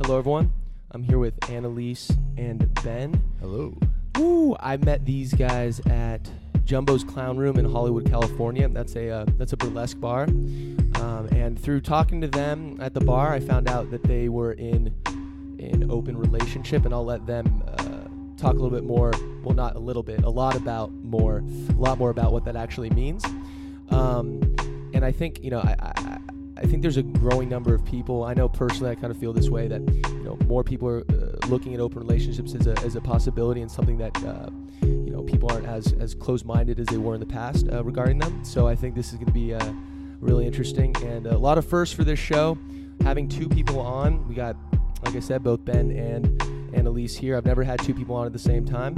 Hello, everyone. I'm here with Annalise and Ben. Hello. Woo! I met these guys at Jumbo's Clown Room in Hollywood, California. That's a burlesque bar. And through talking to them at the bar, I found out that they were in an open relationship, and I'll let them talk a little bit more. Well, not a little bit, a lot more about what that actually means. And I think, I think there's a growing number of people. I know personally, I kind of feel this way that, more people are looking at open relationships as a possibility and something that, people aren't as close-minded as they were in the past regarding them. So I think this is going to be really interesting and a lot of firsts for this show. Having two people on, we got, like I said, both Ben and Annalise here. I've never had two people on at the same time.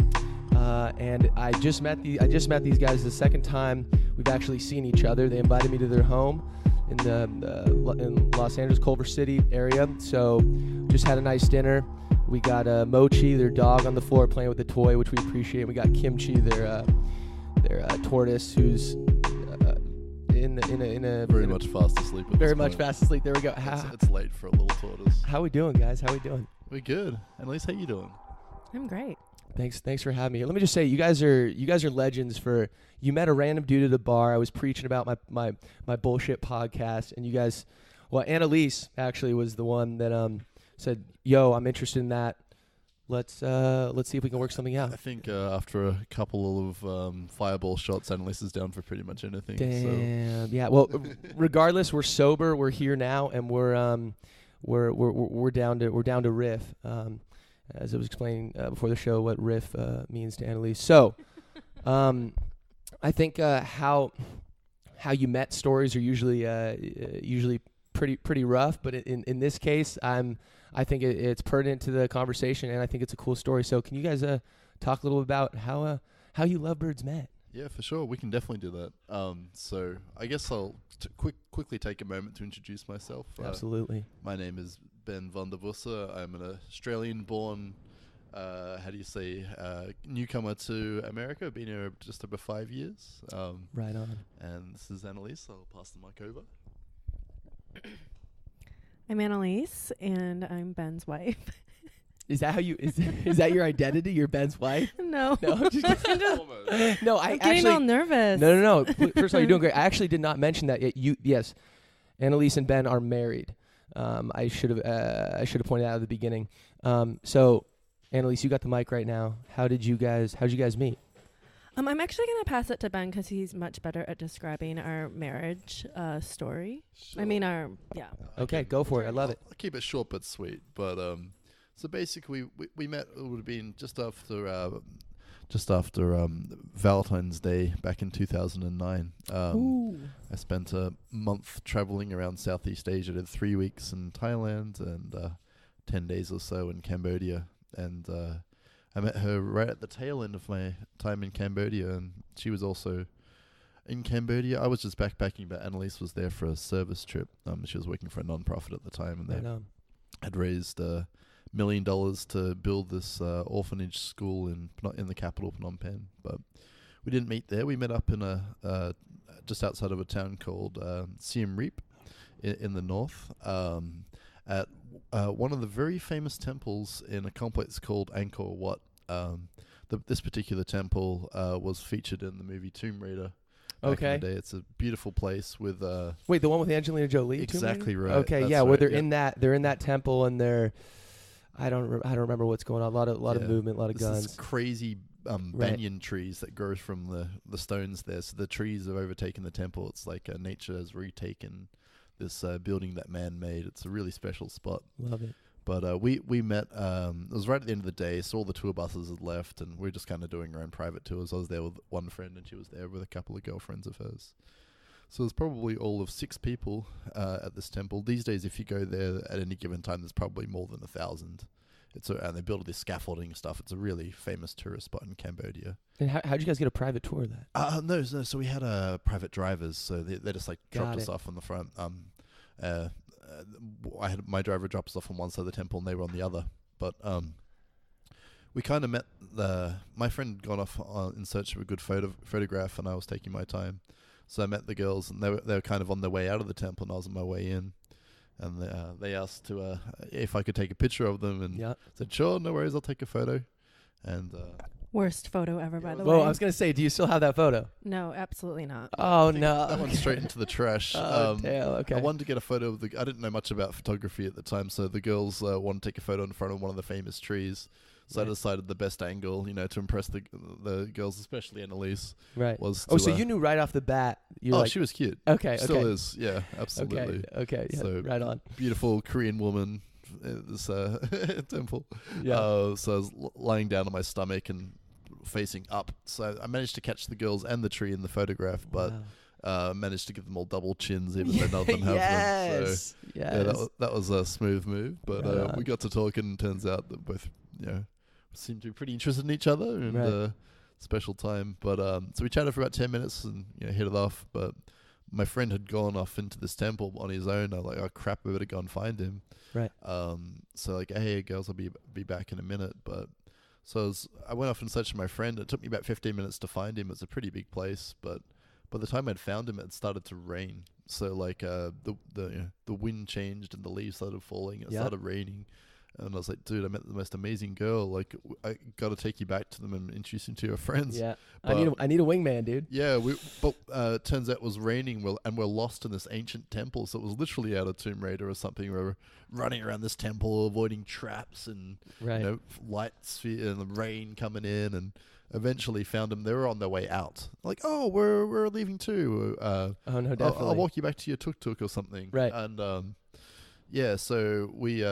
And I just met these guys the second time we've actually seen each other. They invited me to their home in Los Angeles, Culver City area. So just had a nice dinner. We got Mochi, their dog, on the floor playing with the toy, which we appreciate. We got Kimchi, their tortoise, who's very much fast asleep. Very much fast asleep. There we go. It's late for a little tortoise. How we doing, guys? How we doing? We're good. Annalise, how you doing? I'm great. Thanks for having me. Let me just say, you guys are legends. You met a random dude at a bar. I was preaching about my bullshit podcast, and you guys, well, Annalise actually was the one that said, "Yo, I'm interested in that. Let's see if we can work something out." I think after a couple of fireball shots, Annalise is down for pretty much anything. Damn. So. Yeah. Well, regardless, we're sober. We're here now, and we're down to riff. As I was explaining before the show, what riff means to Annalise. So, I think how you met stories are usually pretty rough, but in this case, I think it's pertinent to the conversation, and I think it's a cool story. So, can you guys talk a little about how you lovebirds met? Yeah, for sure. We can definitely do that. So, I guess I'll quickly take a moment to introduce myself. Absolutely. My name is Ben van der Busse. I'm an Australian-born, newcomer to America. Been here just over 5 years. Right on. And this is Annalise. I'll pass the mic over. I'm Annalise, and I'm Ben's wife. Is that how you? Is that your identity? You're Ben's wife? No. No, I'm just kidding. No, I'm getting all nervous. No. First of all, you're doing great. I actually did not mention that yet. Yes, Annalise and Ben are married. I should have pointed out at the beginning. So, Annalise, you got the mic right now. How'd you guys meet? I'm actually going to pass it to Ben because he's much better at describing our marriage story. Sure. I mean, yeah. Okay, go for it. I love it. I'll keep it short but sweet. But so basically, we met. It would have been just after Valentine's Day back in 2009. I spent a month traveling around Southeast Asia. Did 3 weeks in Thailand and 10 days or so in Cambodia. And I met her right at the tail end of my time in Cambodia, and she was also in Cambodia. I was just backpacking, but Annalise was there for a service trip. She was working for a non-profit at the time, and they had raised $1 million to build this orphanage school in the capital, Phnom Penh. But we didn't meet there. We met up in just outside of a town called Siem Reap in the north, at one of the very famous temples in a complex called Angkor Wat. This particular temple was featured in the movie Tomb Raider. Okay. In the day. It's a beautiful place with wait, the one with Angelina Jolie? Exactly right. Okay, that's yeah, right. where they're in that temple, and I don't remember what's going on. A lot of movement, a lot of guns. This crazy banyan trees that grows from the stones there. So the trees have overtaken the temple. It's like nature has retaken this building that man made. It's a really special spot. Love it. But we met, it was right at the end of the day, so all the tour buses had left, and we were just kind of doing our own private tours. I was there with one friend, and she was there with a couple of girlfriends of hers. So there's probably all of 6 people at this temple. These days, if you go there at any given time, there's probably more than 1,000. And they built all this scaffolding and stuff. It's a really famous tourist spot in Cambodia. And how'd you guys get a private tour of that? No. So we had private drivers, so they just dropped us off on the front. I had my driver drop us off on one side of the temple, and they were on the other. But we kind of met my friend had gone off in search of a good photograph, and I was taking my time. So I met the girls, and they were kind of on their way out of the temple, and I was on my way in. and they asked to if I could take a picture of them, and said sure, no worries, I'll take a photo. And worst photo ever, by the Well, way. I was gonna say, do you still have that photo? No, absolutely not. Oh no, that went straight into the trash. Oh, damn, okay. I wanted to get a photo of I didn't know much about photography at the time, so the girls wanted to take a photo in front of one of the famous trees. So I decided the best angle, to impress the girls, especially Annalise, was to, so you knew right off the bat. She was cute. Okay, still is. Yeah, absolutely. Okay, yeah, so right on. Beautiful Korean woman, this temple. Yeah. So I was lying down on my stomach and facing up. So I managed to catch the girls and the tree in the photograph, but managed to give them all double chins, even though none of them have them. So yeah, that was a smooth move. But we got to talking, and turns out that both seemed to be pretty interested in each other, and special time. But so we chatted for about 10 minutes and hit it off. But my friend had gone off into this temple on his own. I was like, oh crap, I better go and find him. Right. So like, hey girls, I'll be back in a minute. But so I went off in search of my friend. It took me about 15 minutes to find him. It's a pretty big place, but by the time I'd found him, it started to rain. So like the wind changed and the leaves started falling. It started raining. And I was like, dude, I met the most amazing girl. Like, I got to take you back to them and introduce you to your friends. Yeah, I need a wingman, dude. Yeah, but turns out it was raining, and we're lost in this ancient temple. So it was literally out of Tomb Raider or something. We were running around this temple, avoiding traps and lights and the rain coming in, and eventually found them. They were on their way out. Like, oh, we're leaving too. Oh no, definitely. I'll walk you back to your tuk-tuk or something. Right. And yeah, so we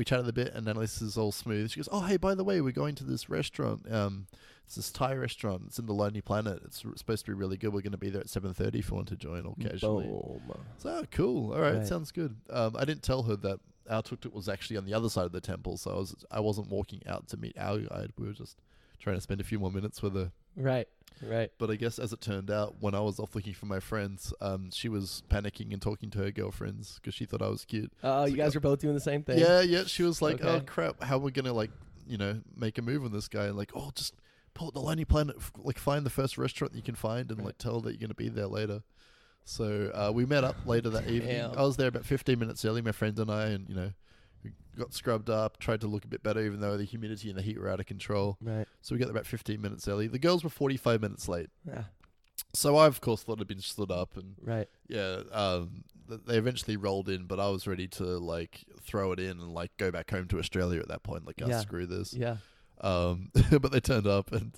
chatted a bit, and Annalise is all smooth. She goes, oh, hey, by the way, we're going to this restaurant. It's this Thai restaurant. It's in the Lonely Planet. It's supposed to be really good. We're going to be there at 7:30 if you want to join or casually. Boom. So, cool. All right, sounds good. I didn't tell her that our tuk-tuk was actually on the other side of the temple, so I wasn't walking out to meet our guide. We were just trying to spend a few more minutes with her. Right. But I guess as it turned out, when I was off looking for my friends, she was panicking and talking to her girlfriends because she thought I was cute. Oh, you guys were both doing the same thing? Yeah. She was like, oh, crap, how are we going to, make a move on this guy? And like, oh, just pull up the Lonely Planet, find the first restaurant you can find and, tell that you're going to be there later. So we met up later that evening. I was there about 15 minutes early, my friend and I, and, we got scrubbed up, tried to look a bit better, even though the humidity and the heat were out of control. Right. So we got there about 15 minutes early. The girls were 45 minutes late. Yeah. So I, of course, thought I'd been stood up. And yeah, they eventually rolled in, but I was ready to, throw it in and, go back home to Australia at that point. Screw this. Yeah. But they turned up, and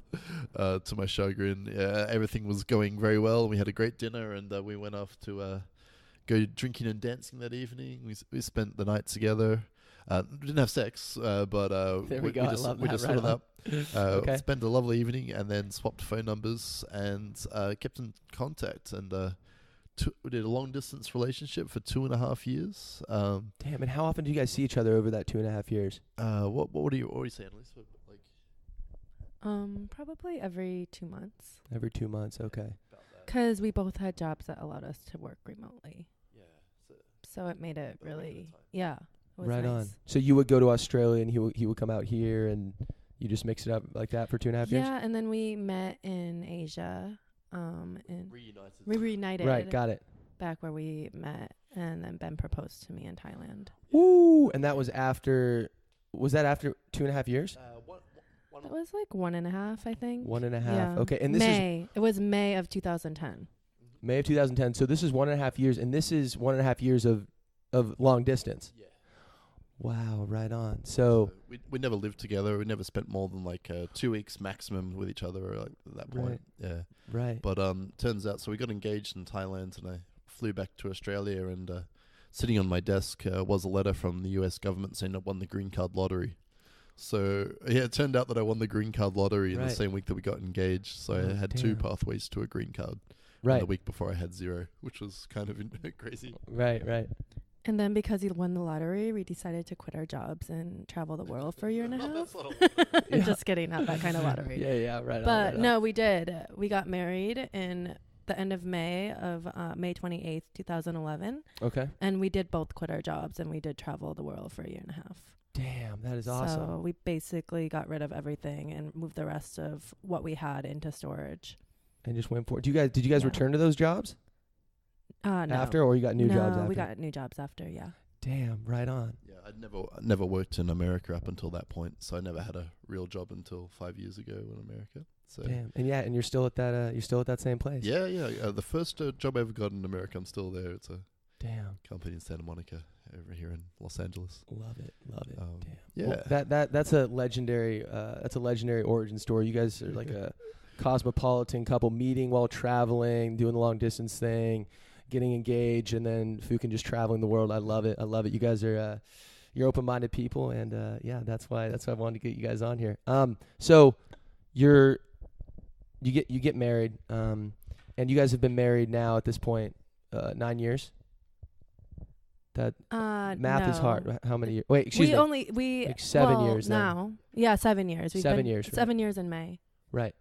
to my chagrin, everything was going very well. We had a great dinner, and we went off to go drinking and dancing that evening. We spent the night together. Didn't have sex, but there we go. We just split up. Spent a lovely evening, and then swapped phone numbers and kept in contact. And we did a long distance relationship for 2.5 years. Damn! And how often do you guys see each other over that 2.5 years? What do you say, Annalise? Probably every 2 months. Every 2 months, okay. Because we both had jobs that allowed us to work remotely. Yeah. So it made it really, it was right nice. On. So you would go to Australia, and he would come out here, and you just mix it up like that for 2.5 years? Yeah, and then we met in Asia. And reunited. Right, got it. Back where we met, and then Ben proposed to me in Thailand. Woo! And that was after 2.5 years? That was 1.5, I think. 1.5. Yeah. Okay, and it was May of 2010. May of 2010. So this is 1.5 years, and this is 1.5 years of long distance. Yeah. Wow, right on. So we never lived together. We never spent more than 2 weeks maximum with each other at that point. Right. Yeah. Right. But turns out, so we got engaged in Thailand, and I flew back to Australia, and sitting on my desk was a letter from the US government saying I won the green card lottery. So it turned out that I won the green card lottery in the same week that we got engaged. So I had 2 pathways to a green card. Right. The week before I had 0, which was kind of crazy. Right. And then because he won the lottery, we decided to quit our jobs and travel the world for a year and a half. Just kidding, not that kind of lottery. Yeah, right. But no, we did. We got married in the end of May 28th, 2011. Okay. And we did both quit our jobs, and we did travel the world for a year and a half. Damn, that is awesome. So we basically got rid of everything and moved the rest of what we had into storage. And just went for it. Did you guys return to those jobs? No. After, or you got new jobs after? No, we got new jobs after, yeah. Damn, right on. Yeah, I'd never worked in America up until that point, so I never had a real job until 5 years ago in America. So Damn, and you're still at that same place. yeah. The first job I ever got in America, I'm still there. It's a Damn. company in Santa Monica over here in Los Angeles. Love it. Damn. Yeah. Well, that's a legendary origin story. You guys are like a cosmopolitan couple meeting while traveling, doing the long distance thing, getting engaged, and then Fukin just traveling the world. I love it. You guys are you're open-minded people, and yeah, that's why I wanted to get you guys on here. So you get married, and you guys have been married now at this point 9 years. That math is hard. How many years? Wait, excuse me. We like 7 years now. Yeah, 7 years. 7 years. 7 years in May. Right.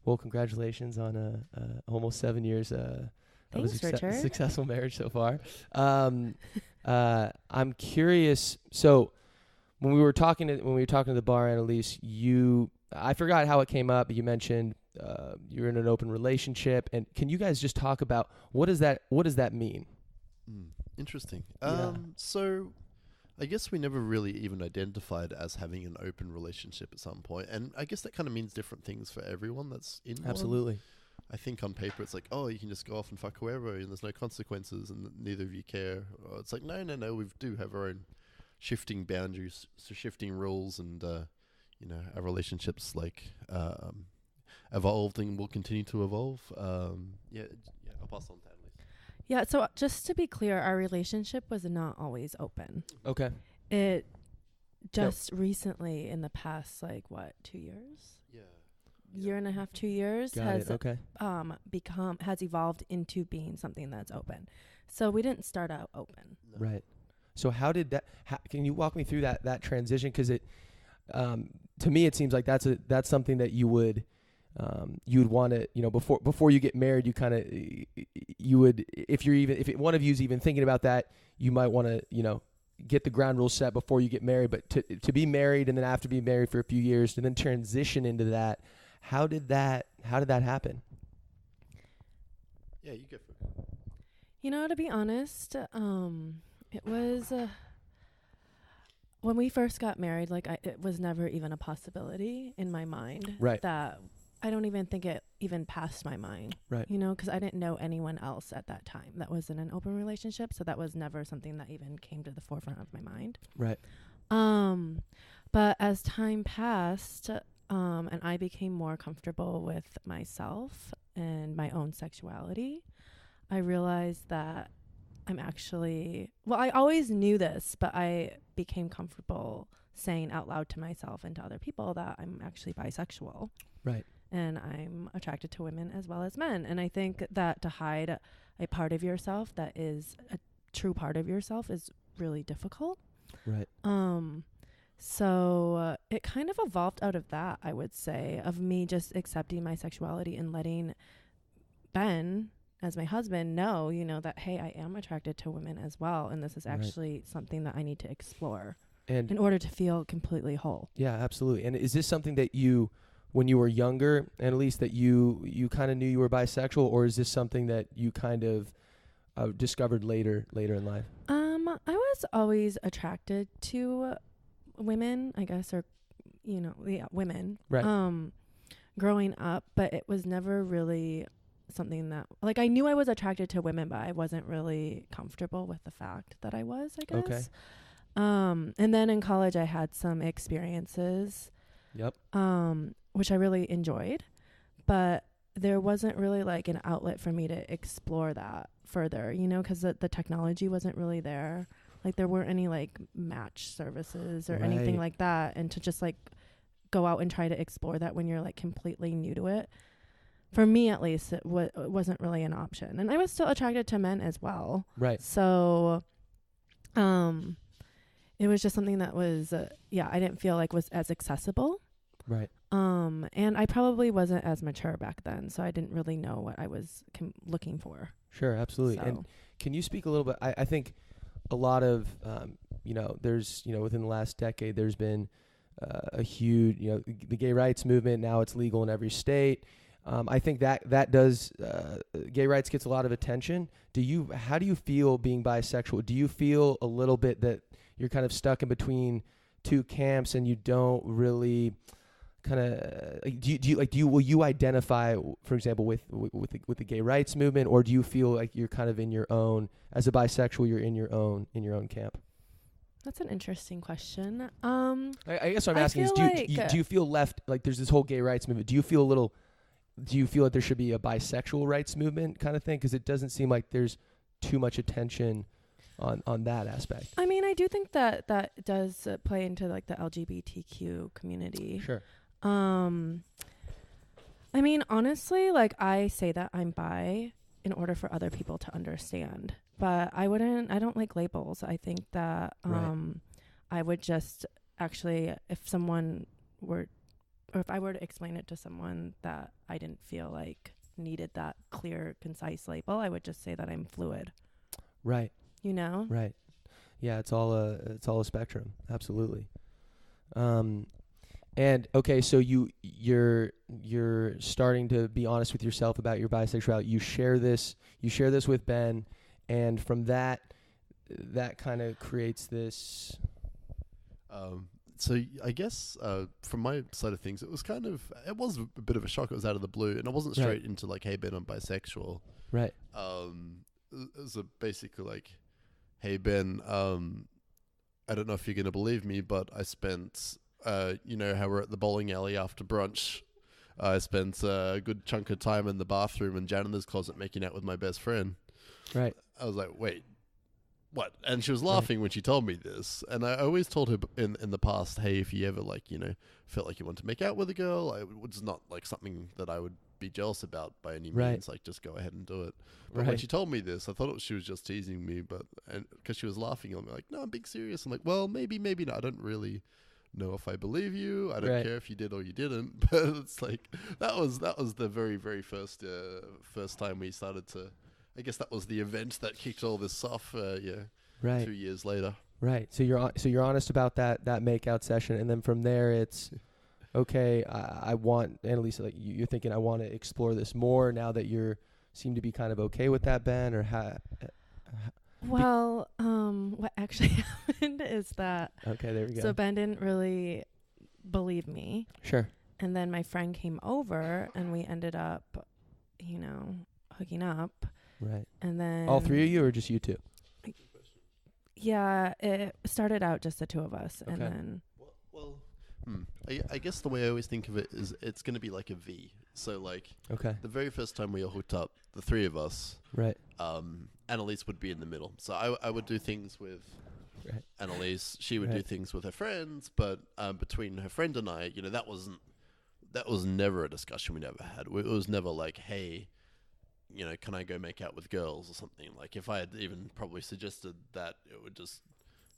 Well, congratulations on almost 7 years of a successful marriage so far. I'm curious. So when we were talking to the bar, Annalise, I forgot how it came up. You mentioned you're in an open relationship, and can you guys just talk about what does that mean? Interesting. Yeah. So I guess we never really even identified as having an open relationship at some point. And I guess that kind of means different things for everyone that's in one. Absolutely. I think on paper it's like, oh, you can just go off and fuck whoever and there's no consequences and neither of you care. Or it's like, no, we do have our own shifting boundaries, so shifting rules, and, our relationships evolved and will continue to evolve. I'll pass on to Annalise. Yeah, so just to be clear, our relationship was not always open. Okay. It just recently, in the past, 2 years? Yeah. Year and a half, 2 years, Got it. Okay. has evolved into being something that's open. So we didn't start out open. No. Right. So how did that? Can you walk me through that transition? Because to me, it seems like that's something that you would want to, before you get married, you would, if one of you's even thinking about that, you might want to, get the ground rules set before you get married. But to be married and then after being married for a few years and then transition into that, how did that happen? Yeah, you go for it. To be honest, it was when we first got married, it was never even a possibility in my mind. Right. That I don't even think it even passed my mind. Right. Because I didn't know anyone else at that time that was in an open relationship. So that was never something that even came to the forefront of my mind. Right. But as time passed, and I became more comfortable with myself and my own sexuality, I realized that I always knew this, but I became comfortable saying out loud to myself and to other people that I'm actually bisexual. Right. And I'm attracted to women as well as men. And I think that to hide a part of yourself that is a true part of yourself is really difficult. Right. So it kind of evolved out of that, I would say, of me just accepting my sexuality and letting Ben, as my husband, know, that, hey, I am attracted to women as well. And this is actually something that I need to explore in order to feel completely whole. Yeah, absolutely. And is this something that you, when you were younger, Annalise, that you kind of knew you were bisexual, or is this something that you kind of discovered later in life? I was always attracted to women, I guess, or women. Right. Growing up, but it was never really something that, I knew I was attracted to women, but I wasn't really comfortable with the fact that I was, I guess. Okay. And then in college, I had some experiences. Yep. Which I really enjoyed, but there wasn't really an outlet for me to explore that further, because the technology wasn't really there. There weren't any match services or anything like that. And to just go out and try to explore that when you're completely new to it, for me at least, it wasn't really an option. And I was still attracted to men as well. Right. So, it was just something that was, I didn't feel was as accessible. Right. And I probably wasn't as mature back then, so I didn't really know what I was looking for. Sure, absolutely. So. And can you speak a little bit? I think a lot of, there's, within the last decade, there's been a huge, the gay rights movement. Now it's legal in every state. I think that does gay rights gets a lot of attention. How do you feel being bisexual? Do you feel a little bit that you're kind of stuck in between two camps and you don't really kind of will you identify, for example, with the gay rights movement, or do you feel like you're kind of in your own, as a bisexual, you're in your own camp? That's an interesting question. I guess what I'm asking is, do you feel left, like there's this whole gay rights movement? Do you feel like there should be a bisexual rights movement kind of thing? Because it doesn't seem like there's too much attention on that aspect. I mean, I do think that does play into like the LGBTQ community. Sure. I mean, honestly, like I say that I'm bi in order for other people to understand, but I don't like labels. I think that I would just actually, if I were to explain it to someone that I didn't feel like needed that clear, concise label, I would just say that I'm fluid. Right. You know? Right. Yeah, it's all a spectrum. Absolutely. And okay, so you're starting to be honest with yourself about your bisexuality. You share this with Ben, and from that kind of creates this. So I guess from my side of things, it was a bit of a shock. It was out of the blue, and I wasn't straight into like, hey Ben, I'm bisexual. Right. It was basically like, hey Ben, I don't know if you're gonna believe me, but I spent you know how we're at the bowling alley after brunch. I spent a good chunk of time in the bathroom and janitor's closet making out with my best friend. Right. I was like, wait, what? And she was laughing when she told me this. And I always told her in the past, hey, if you ever felt like you want to make out with a girl, it's not like something that I would be jealous about by any means. Like, just go ahead and do it. But when she told me this, I thought she was just teasing me, and because she was laughing, I'm like, no, I'm being serious. I'm like, well, maybe not. I don't really know if I believe you. I don't care if you did or you didn't. But it's like that was the very, very first time we started to. I guess that was the event that kicked all this off. 2 years later. Right. So you're honest about that makeout session, and then from there it's okay. I want, Annalise, like you're thinking, I want to explore this more now that you seem to be kind of okay with that, Ben, or how? Well, what actually happened is that. Okay, there we go. So Ben didn't really believe me. Sure. And then my friend came over, and we ended up, hooking up. Right. And then all three of you, or just you two? Yeah, it started out just the two of us, okay. And then. I guess the way I always think of it is it's going to be like a V. So like, the very first time we all hooked up, the three of us, right? Annalise would be in the middle. So I would do things with Annalise. She would do things with her friends, but between her friend and I, that was never a discussion we never had. It was never like, hey, can I go make out with girls or something? Like, if I had even probably suggested that,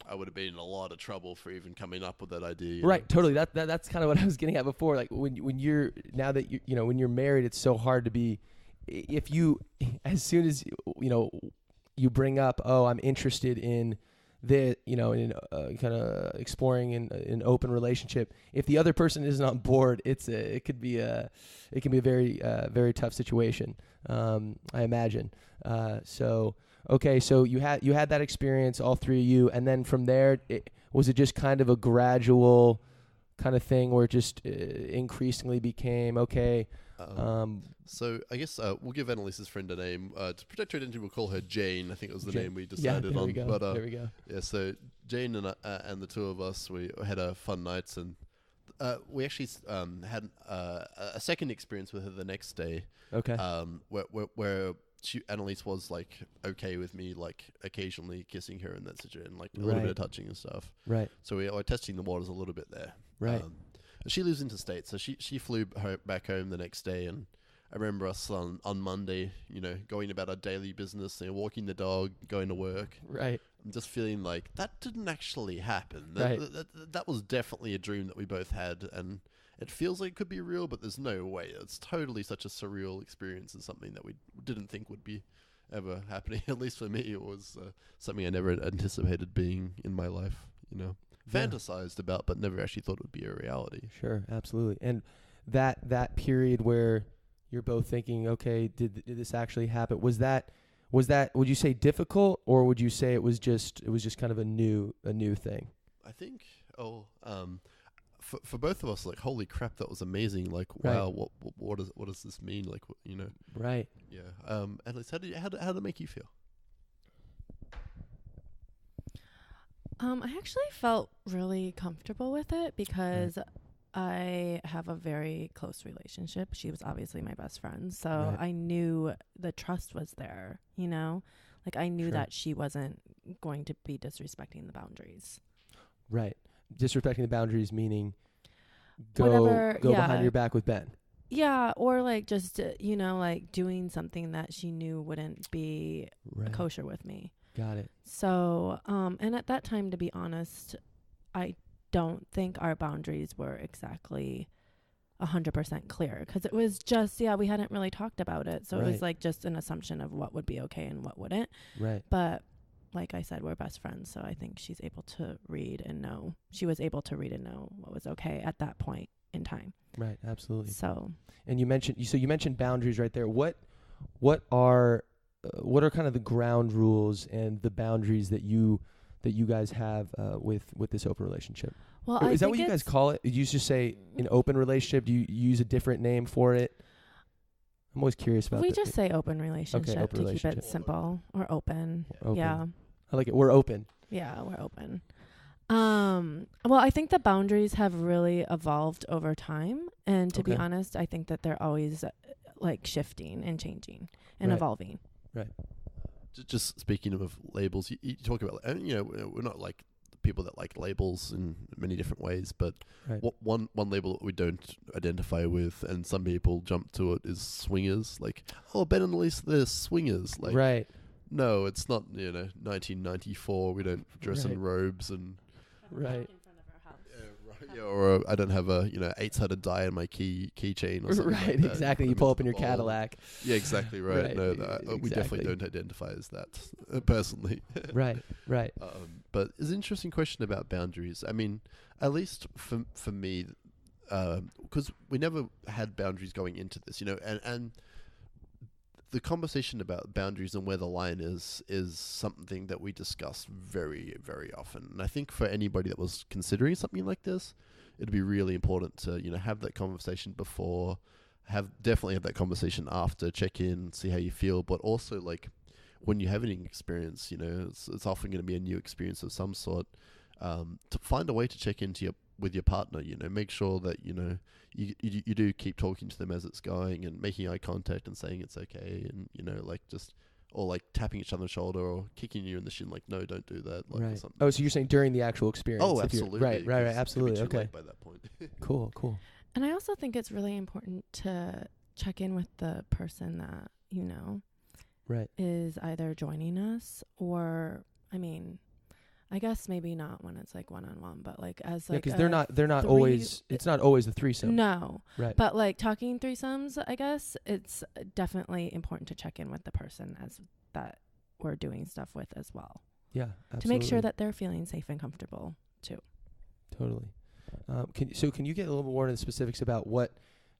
I would have been in a lot of trouble for even coming up with that idea. Right, totally. That's kind of what I was getting at before. Like when you're, now that when you're married, it's so hard to be, as soon as you bring up, oh, I'm interested in the, in kind of exploring an open relationship. If the other person isn't on board, it can be a very very tough situation. I imagine. Okay, so you had that experience, all three of you, and then from there, was it just kind of a gradual kind of thing where it just increasingly became okay? So I guess we'll give Annalise's friend a name. To protect her identity, we'll call her Jane. I think it was the name we decided on. There we go. Yeah, so Jane and the two of us, we had a fun nights, and we actually had a second experience with her the next day. Okay. Where Annalise was like okay with me like occasionally kissing her in that situation, like a little bit of touching and stuff. Right. So we were testing the waters a little bit there. Right. She lives interstate, so she flew back home the next day, and I remember us on Monday, going about our daily business, walking the dog, going to work. Right. I'm just feeling like that didn't actually happen. Right. That was definitely a dream that we both had, and it feels like it could be real, but there's no way. It's totally such a surreal experience and something that we didn't think would be ever happening. At least for me, it was something I never anticipated being in my life, fantasized about, but never actually thought it would be a reality. Sure, absolutely. And that period where, you're both thinking, okay, did this actually happen? Was that would you say difficult, or would you say it was just kind of a new thing? I think for both of us, like, holy crap, that was amazing. Like, Right. wow, what does this mean? Like, you know. Right. Yeah. Annalise, how did it make you feel? I actually felt really comfortable with it because I have a very close relationship. She was obviously my best friend. So Right. I knew the trust was there, you know? Like, I knew Sure. that she wasn't going to be disrespecting the boundaries. Right. Disrespecting the boundaries meaning go Whatever, yeah. behind your back with Ben. Yeah, or like just, you know, like doing something that she knew wouldn't be Right. kosher with me. Got it. So, and at that time, to be honest, I don't think our boundaries were exactly 100% clear, because it was just, we hadn't really talked about it. So it Right. was like just an assumption of what would be okay and what wouldn't. Right. But like I said, we're best friends. So I think she was able to read and know what was okay at that point in time. Right. Absolutely. So, And you mentioned boundaries right there. What are kind of the ground rules and the boundaries that you guys have with this open relationship? well, Is that what you guys call it? Do you just say an open relationship? Do you use a different name for it? I'm always curious about that. We just say open relationship open to relationship. keep it simple, or open. Open. Yeah. I like it. We're open. Yeah, we're open. Well, I think the boundaries have really evolved over time. And to be Okay. honest, I think that they're always like shifting and changing and Right. evolving. Just speaking of labels, you talk about, and you know, we're not like people that like labels in many different ways, but Right. one label that we don't identify with, and some people jump to it, is swingers. Like, oh, Ben and Annalise, they're swingers. Like, Right. no, it's not. 1994. We don't dress Right. in robes and. Right. Or I don't have a 8-sided die in my keychain or something. Right. like that. Exactly. Put You them pull into up in the your bowl. Cadillac. Yeah, exactly right. Right, No, we definitely exactly. don't identify as that personally. Right. Right. But it's an interesting question about boundaries. I mean, at least for me, because we never had boundaries going into this, and the conversation about boundaries and where the line is something that we discuss very, very often. And I think for anybody that was considering something like this, it'd be really important to have that conversation before, definitely have that conversation after, check in, see how you feel, but also like when you have any experience, it's often going to be a new experience of some sort. To find a way to check into with your partner, make sure that you do keep talking to them as it's going and making eye contact and saying it's okay, and or like tapping each other on the shoulder or kicking you in the shin, like, no, don't do that, like, or Right. something. Oh, so you're saying during the actual experience? Oh, if you're- absolutely. Right. 'cause Absolutely. it could be too Okay. late by that point. Cool. And I also think it's really important to check in with the person that, Right. is either joining us, or, I mean, I guess maybe not when it's like one-on-one, but like as Yeah, like because a they're not three- always. It's not always the threesome. No, Right. but like talking threesomes, I guess it's definitely important to check in with the person as that we're doing stuff with as well, Yeah. Absolutely. to make sure that they're feeling safe and comfortable too. Totally. Can you get a little more into the specifics about what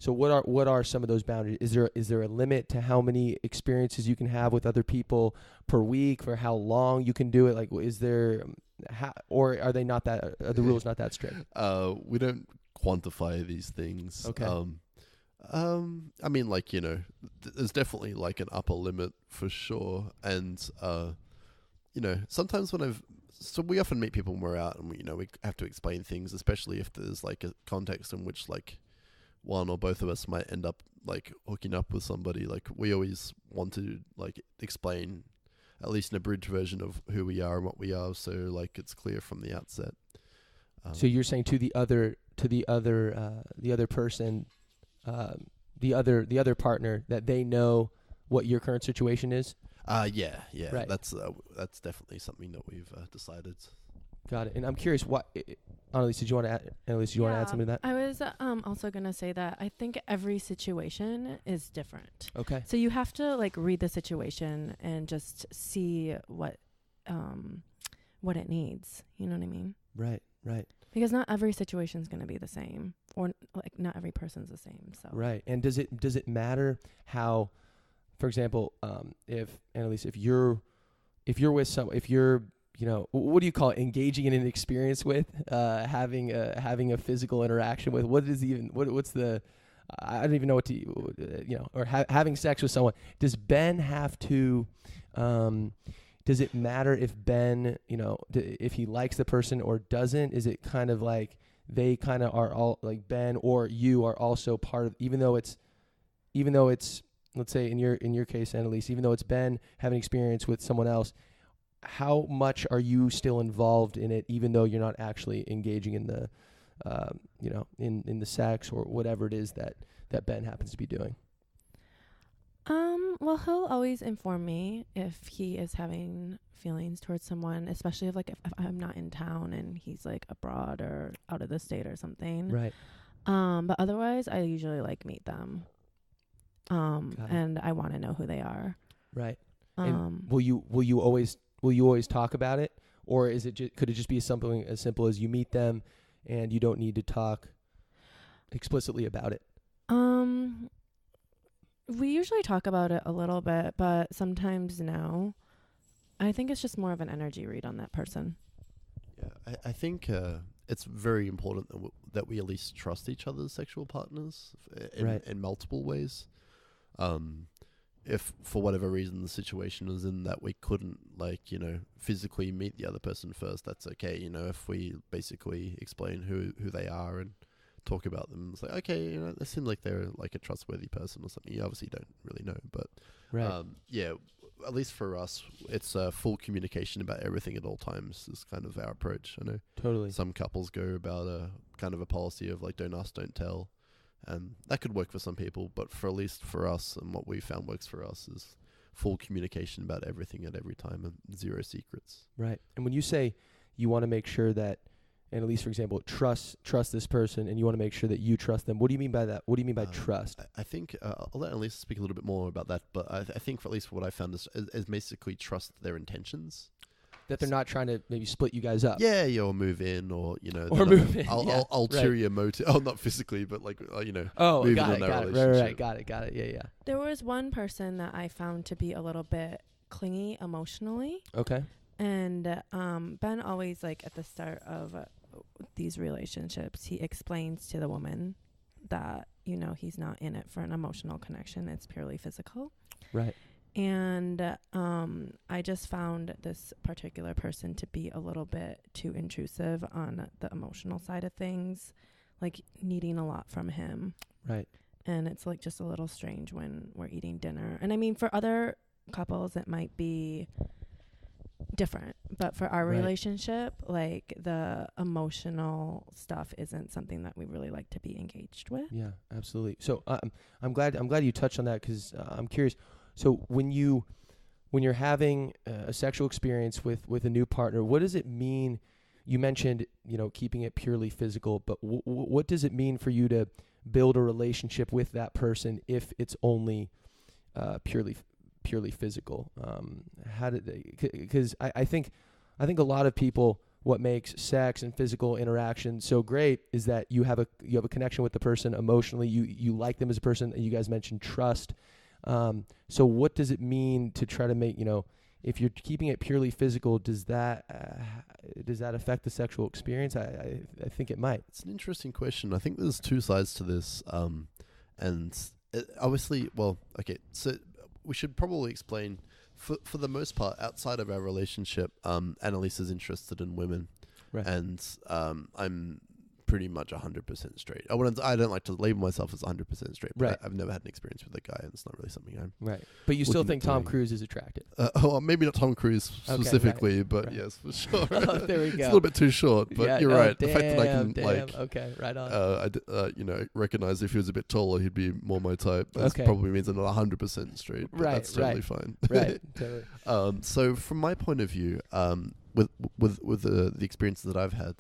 are some of those boundaries? Is there a limit to how many experiences you can have with other people per week, for how long you can do it? Like, is there or are they not that? Are the rules not that strict? We don't quantify these things. Okay. I mean, like, there's definitely like an upper limit for sure. And, sometimes so we often meet people when we're out, and we have to explain things, especially if there's like a context in which like one or both of us might end up like hooking up with somebody. Like, we always want to like explain at least an abridged version of who we are and what we are, so like it's clear from the outset. So you're saying to the other person, the other partner, that they know what your current situation is? Yeah. Right. That's definitely something that we've decided. Got it. And I'm curious, Annalise, did you want to add something to that? I was also going to say that I think every situation is different. Okay. So you have to like read the situation and just see what it needs. You know what I mean? Right. Because not every situation's going to be the same, or like not every person's the same. So Right. And does it matter how, for example, if Annalise, if you're with if you're, what do you call it? Engaging in an experience with, having a physical interaction with, what's the, I don't even know what to, or having sex with someone. Does Ben have to, does it matter if Ben, if he likes the person or doesn't? Is it kind of like they kind of are all like Ben or you are also part of, even though it's, let's say in your case, Annalise, even though it's Ben having experience with someone else, how much are you still involved in it, even though you're not actually engaging in the, in the sex or whatever it is that Ben happens to be doing? Well, he'll always inform me if he is having feelings towards someone, especially if I'm not in town and he's like abroad or out of the state or something. Right. But otherwise, I usually like meet them. And I want to know who they are. Right. And will you always talk about it, or is it could it just be something as simple as you meet them and you don't need to talk explicitly about it? We usually talk about it a little bit, but sometimes no. I think it's just more of an energy read on that person. Yeah, I think it's very important that we at least trust each other's sexual partners in multiple ways. If for whatever reason the situation is in that we couldn't physically meet the other person first, that's okay. If we basically explain who they are and talk about them, it's like, okay, they seem like they're like a trustworthy person or something. You obviously don't really know, but yeah, at least for us, it's full communication about everything at all times is kind of our approach. I know Totally. some couples go about a kind of a policy of like don't ask, don't tell. And that could work for some people, but for at least for us, and what we found works for us is full communication about everything at every time and zero secrets. Right. And when you say you want to make sure that Annalise, for example, trust this person, and you want to make sure that you trust them, what do you mean by that? What do you mean by trust? I think I'll let Annalise speak a little bit more about that, but I think for at least what I found is basically trust their intentions. That they're not trying to maybe split you guys up. Yeah, or move in, or or move in. Ulterior motive. Oh, not physically, but like Oh, moving got on it, their got it. relationship. Right, got it. Yeah. There was one person that I found to be a little bit clingy emotionally. Okay. And Ben always, like, at the start of these relationships, he explains to the woman that, he's not in it for an emotional connection. It's purely physical. Right. And I just found this particular person to be a little bit too intrusive on the emotional side of things, like needing a lot from him. Right. And it's like just a little strange when we're eating dinner. And I mean, for other couples, it might be different. But for our relationship, like the emotional stuff isn't something that we really like to be engaged with. Yeah, absolutely. So I'm glad you touched on that because I'm curious. So when you're having a sexual experience with a new partner, what does it mean? You mentioned, keeping it purely physical, but what does it mean for you to build a relationship with that person if it's only purely physical? How did they? Because I think a lot of people, what makes sex and physical interaction so great is that you have a connection with the person emotionally. You like them as a person. You guys mentioned trust. So what does it mean to try to make, if you're keeping it purely physical, does that affect the sexual experience? I think it might. It's an interesting question. I think there's two sides to this. And obviously, well, okay, so we should probably explain, for the most part, outside of our relationship, Annalise is interested in women. Right. And I'm pretty much 100% straight. I don't like to label myself as 100% straight, but right. I've never had an experience with a guy, and it's not really something I'm right. But you still think Tom Cruise is attractive? Maybe not Tom Cruise specifically, right, but right. Yes, for sure. Oh, there we go. It's a little bit too short, but you're right. Damn, the fact that I can okay, right on. recognize if he was a bit taller, he'd be more my type. That probably means I'm not 100% straight, but right, that's totally fine. Right, totally. So from my point of view, with the experiences that I've had,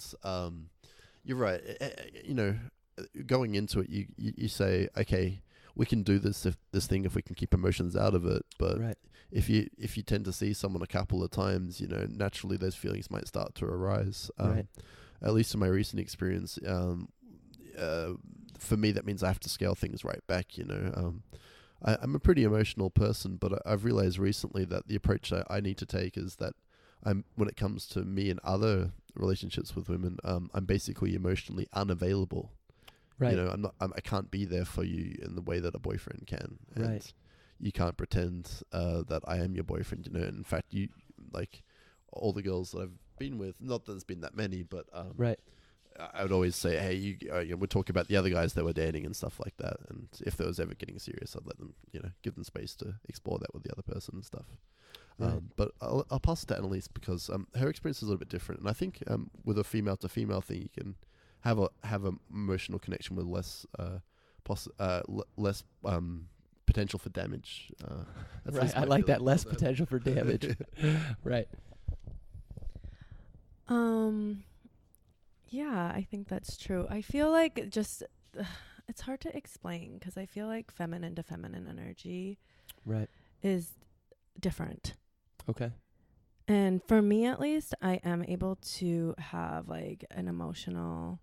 you're right. Going into it, you say, okay, we can do this thing if we can keep emotions out of it. But right. if you tend to see someone a couple of times, naturally those feelings might start to arise. Right. at least in my recent experience, for me that means I have to scale things right back. I'm a pretty emotional person, but I've realized recently that the approach I need to take is that when it comes to me and other relationships with women, I'm basically emotionally unavailable. Right. I can't be there for you in the way that a boyfriend can. And Right. you can't pretend that I am your boyfriend. In fact, you like all the girls that I've been with. Not that there's been that many, but Right. I would always say, hey, we'd talk about the other guys that were dating and stuff like that. And if there was ever getting serious, I'd let them, give them space to explore that with the other person and stuff. Right. But I'll pass it to Annalise because her experience is a little bit different. And I think with a female to female thing, you can have a emotional connection with less potential for damage. Right. I like that, less potential for damage. Right. Yeah, I think that's true. I feel like it's hard to explain because I feel like feminine to feminine energy Right. is different. Okay. And for me, at least, I am able to have like an emotional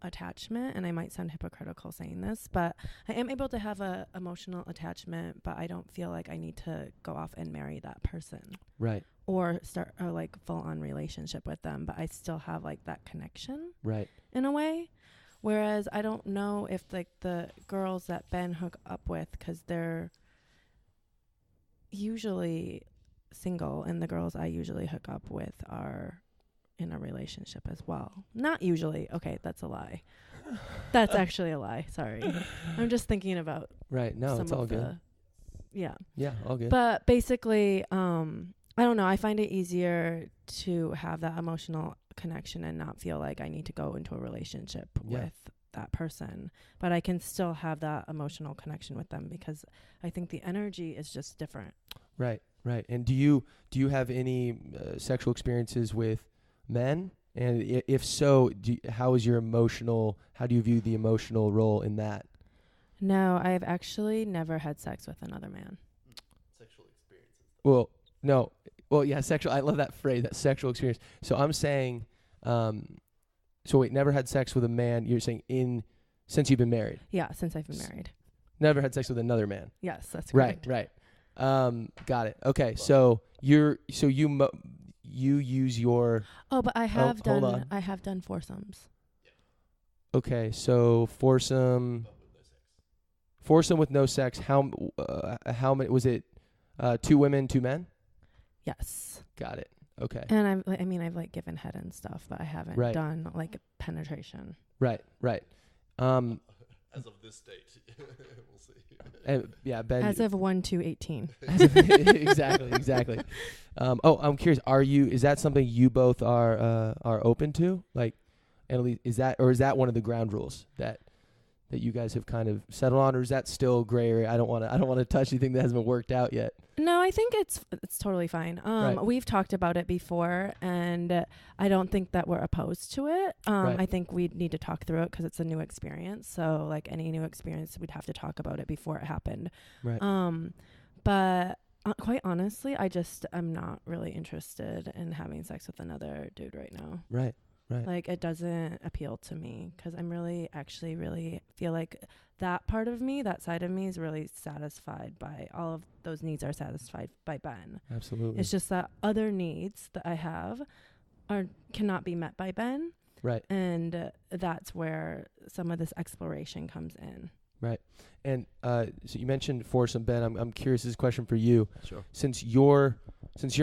attachment, and I might sound hypocritical saying this, but I am able to have a emotional attachment, but I don't feel like I need to go off and marry that person. Right. Or start a like full on relationship with them, but I still have like that connection Right. in a way. Whereas I don't know if like the girls that Ben hook up with, because they're usually single, and the girls I usually hook up with are in a relationship as well. Not usually. Okay, that's a lie. That's actually a lie. Sorry. I'm just thinking about Right. No, some it's all of good. Yeah. Yeah, all good. But basically, I don't know. I find it easier to have that emotional connection and not feel like I need to go into a relationship with that person. But I can still have that emotional connection with them because I think the energy is just different. Right. Right. And do you have any sexual experiences with men? And if so, how do you view the emotional role in that? No, I've actually never had sex with another man. Sexual experiences. Well, no. Well, yeah, sexual. I love that phrase, that sexual experience. So I'm saying, so wait, never had sex with a man. You're saying since you've been married? Yeah, since I've been married. Never had sex with another man. Yes, that's Right, correct. right. Got it. Okay, so you use your. Oh, but I have hold on. I have done foursomes. Okay, so foursome with no sex. How many was it? 2 women, 2 men. Yes. Got it. Okay. And I've like given head and stuff, but I haven't Right. done like penetration. Right. Right. As of this date, we'll see. And yeah, Ben. As of 1/2/18. Exactly. I'm curious. Is that something you both are open to? Like, Annalise, is that one of the ground rules that you guys have kind of settled on, or is that still gray area? I don't want to touch anything that hasn't been worked out yet. No, I think it's totally fine. Right. We've talked about it before, and I don't think that we're opposed to it. Right. I think we need to talk through it because it's a new experience. So, like any new experience, we'd have to talk about it before it happened. Right. But quite honestly, I'm not really interested in having sex with another dude right now. Right. Right. Like, it doesn't appeal to me because I'm really feel like that part of me, that side of me is really satisfied by all of those needs are satisfied by Ben. Absolutely. It's just that other needs that I have cannot be met by Ben. Right. And that's where some of this exploration comes in. Right. And so you mentioned foursome, Ben. I'm curious, this question for you. Sure. Since you're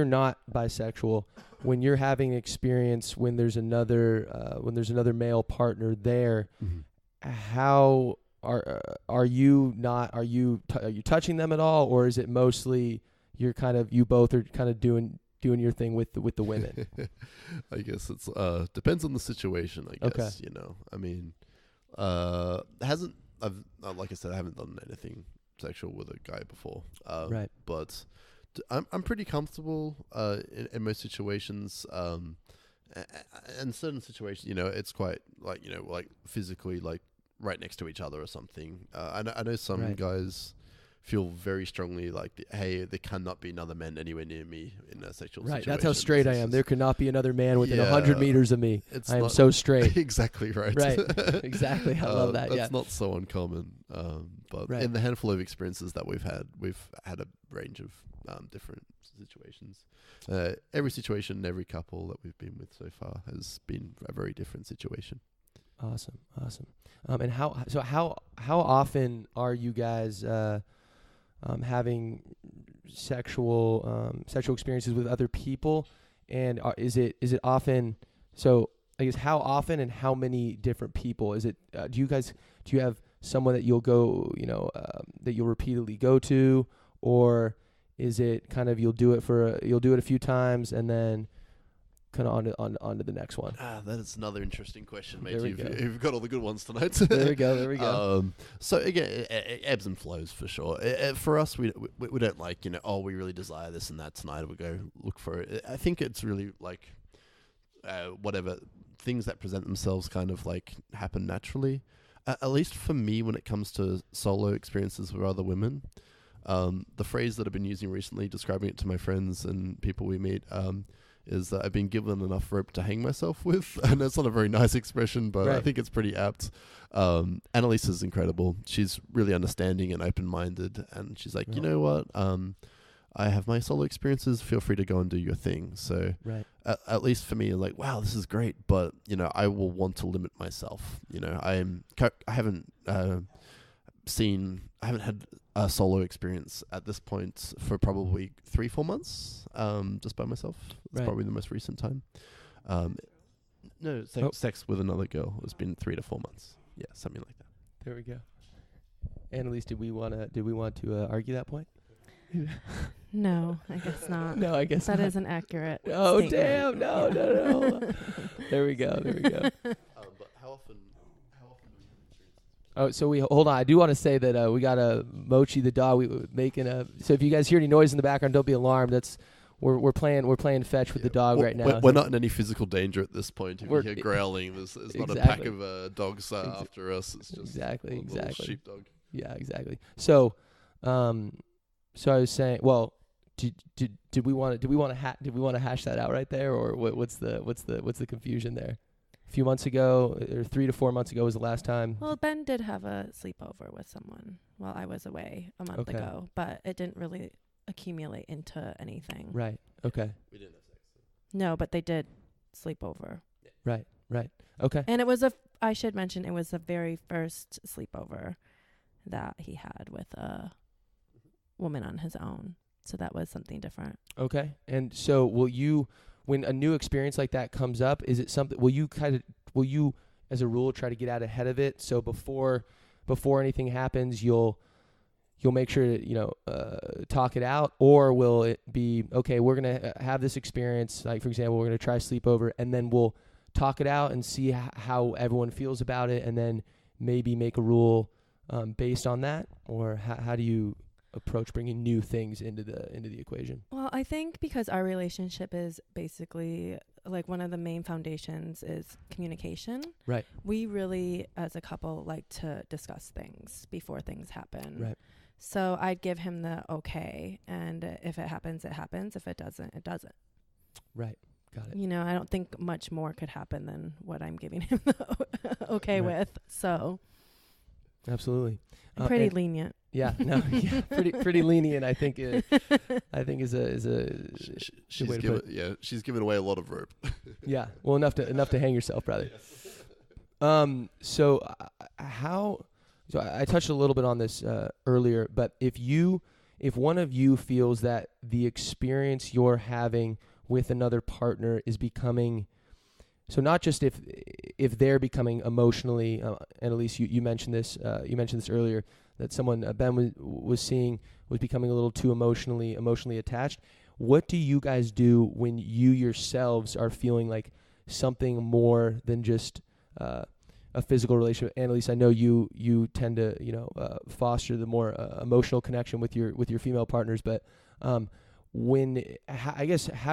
not bisexual, when you're having an experience when there's another male partner there, how are you touching them at all, or is it mostly you both are kind of doing your thing with the women? I guess it's depends on the situation. I guess I mean, like I said, I haven't done anything sexual with a guy before. Right. But I'm pretty comfortable in most situations. And certain situations, it's quite like physically like right next to each other or something. I know some Right. guys feel very strongly like, hey, there cannot be another man anywhere near me in a sexual Right. situation. That's how straight I am. There could not be another man within 100 Yeah, meters of me. it's I am not- so straight. Exactly right. Right. Exactly. I love that. That's Yeah. not so uncommon. But Right. in the handful of experiences that we've had a range of different situations. Every situation, every couple that we've been with so far has been a very different situation. Awesome. And how often are you guys having sexual experiences with other people, and is it often? So I guess how often and how many different people is it? Do you have someone that you'll go, that you'll repeatedly go to, or is it kind of you'll do it a few times and then kind of on to the next one? That is another interesting question, mate. There we You've got all the good ones tonight. There we go. So again, it ebbs and flows for sure. For us, we don't like, we really desire this and that tonight. We go look for it. I think it's really like whatever things that present themselves kind of like happen naturally. At least for me, when it comes to solo experiences with other women, the phrase that I've been using recently, describing it to my friends and people we meet, is that I've been given enough rope to hang myself with. And that's not a very nice expression, but Right. I think it's pretty apt. Annalise is incredible. She's really understanding and open-minded. And she's like, Yeah. you know what? I have my solo experiences. Feel free to go and do your thing. So Right. at least for me, like, wow, this is great. But, I will want to limit myself. I haven't had a solo experience at this point for probably 3-4 months, just by myself. That's Right. probably the most recent time. Sex with another girl has been 3 to 4 months. Yeah, something like that. There we go. Annalise, did we want to argue that point? No, I guess not. No, I guess That not. isn't accurate. Oh, statement. damn. No. There we go. But how often do we have experiences? Oh, so hold on. I do want to say that we got a Mochi the dog. So if you guys hear any noise in the background, don't be alarmed. We're playing fetch with the dog right now. We're not in any physical danger at this point. If you hear growling, there's not a pack Exactly. of dogs after us. It's just Exactly. a little sheepdog. Yeah, exactly. So I was saying, well, did we want to hash that out right there, or what's the confusion there? A few months ago, or 3 to 4 months ago was the last time. Well, Ben did have a sleepover with someone while I was away a month Okay. ago, but it didn't really accumulate into anything. Right. Okay. We didn't have sex. No, but they did sleep over. Right. Okay. And I should mention, it was the very first sleepover that he had with a woman on his own. So that was something different. Okay. And so when a new experience like that comes up, is it something, will you as a rule try to get out ahead of it? So before anything happens, you'll make sure to, talk it out, or will it be, okay, we're going to have this experience, like for example, we're going to try sleepover, and then we'll talk it out and see how everyone feels about it, and then maybe make a rule based on that? Or how do you approach bringing new things into the equation? Well, I think because our relationship is basically like one of the main foundations is communication. Right. We really, as a couple, like to discuss things before things happen. Right. So I'd give him the okay, and if it happens, it happens. If it doesn't, it doesn't. Right. Got it. I don't think much more could happen than what I'm giving him the okay Right. with. So Absolutely. I'm pretty and- lenient. Yeah. No. Yeah. Pretty lenient. I think is a She's way to put it. she's given away a lot of rope. Yeah. Well, enough to hang yourself, brother. So I touched a little bit on this earlier, but if one of you feels that the experience you're having with another partner is becoming, so not just if they're becoming emotionally, Annalise, you mentioned this earlier, that someone Ben was seeing was becoming a little too emotionally attached. What do you guys do when you yourselves are feeling like something more than just a physical relationship? Annalise, I know you tend to foster the more emotional connection with your female partners, but how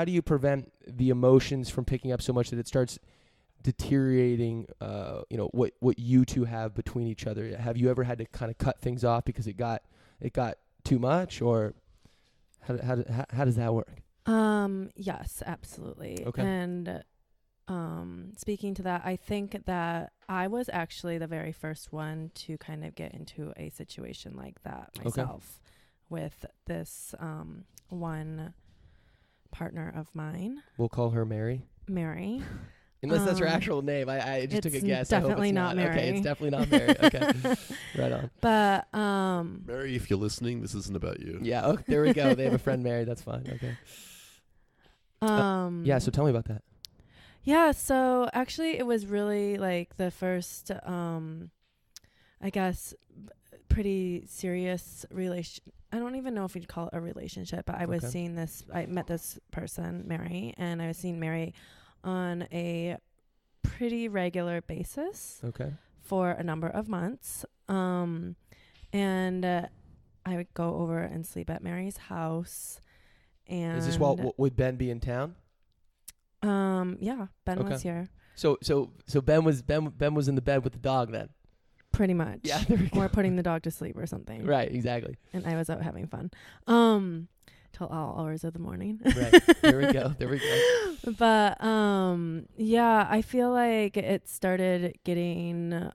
do you prevent the emotions from picking up so much that it starts deteriorating what you two have between each other? Have you ever had to kind of cut things off because it got too much, or how does that work? Yes, absolutely. Okay. And speaking to that, I think that I was actually the very first one to kind of get into a situation like that myself with this one partner of mine. We'll call her Mary. Mary. Unless that's her actual name. I just took a guess. Definitely I hope it's not Mary. Okay, it's definitely not Mary. Okay. Right on. But Mary, if you're listening, this isn't about you. Yeah, okay, there we go. They have a friend Mary. That's fine. Okay. Yeah, so tell me about that. Yeah, so actually it was really like the first I guess pretty serious relation. I don't even know if we'd call it a relationship, but I was seeing this. I met this person, Mary, and I was seeing Mary on a pretty regular basis. Okay. For a number of months. And I would go over and sleep at Mary's house. And is this while would Ben be in town? Yeah, Ben was here. So Ben was in the bed with the dog then. Pretty much. Yeah, there we go. Or putting the dog to sleep or something. Right, exactly. And I was out having fun. Till all hours of the morning. Right. There we go. But yeah, I feel like it started getting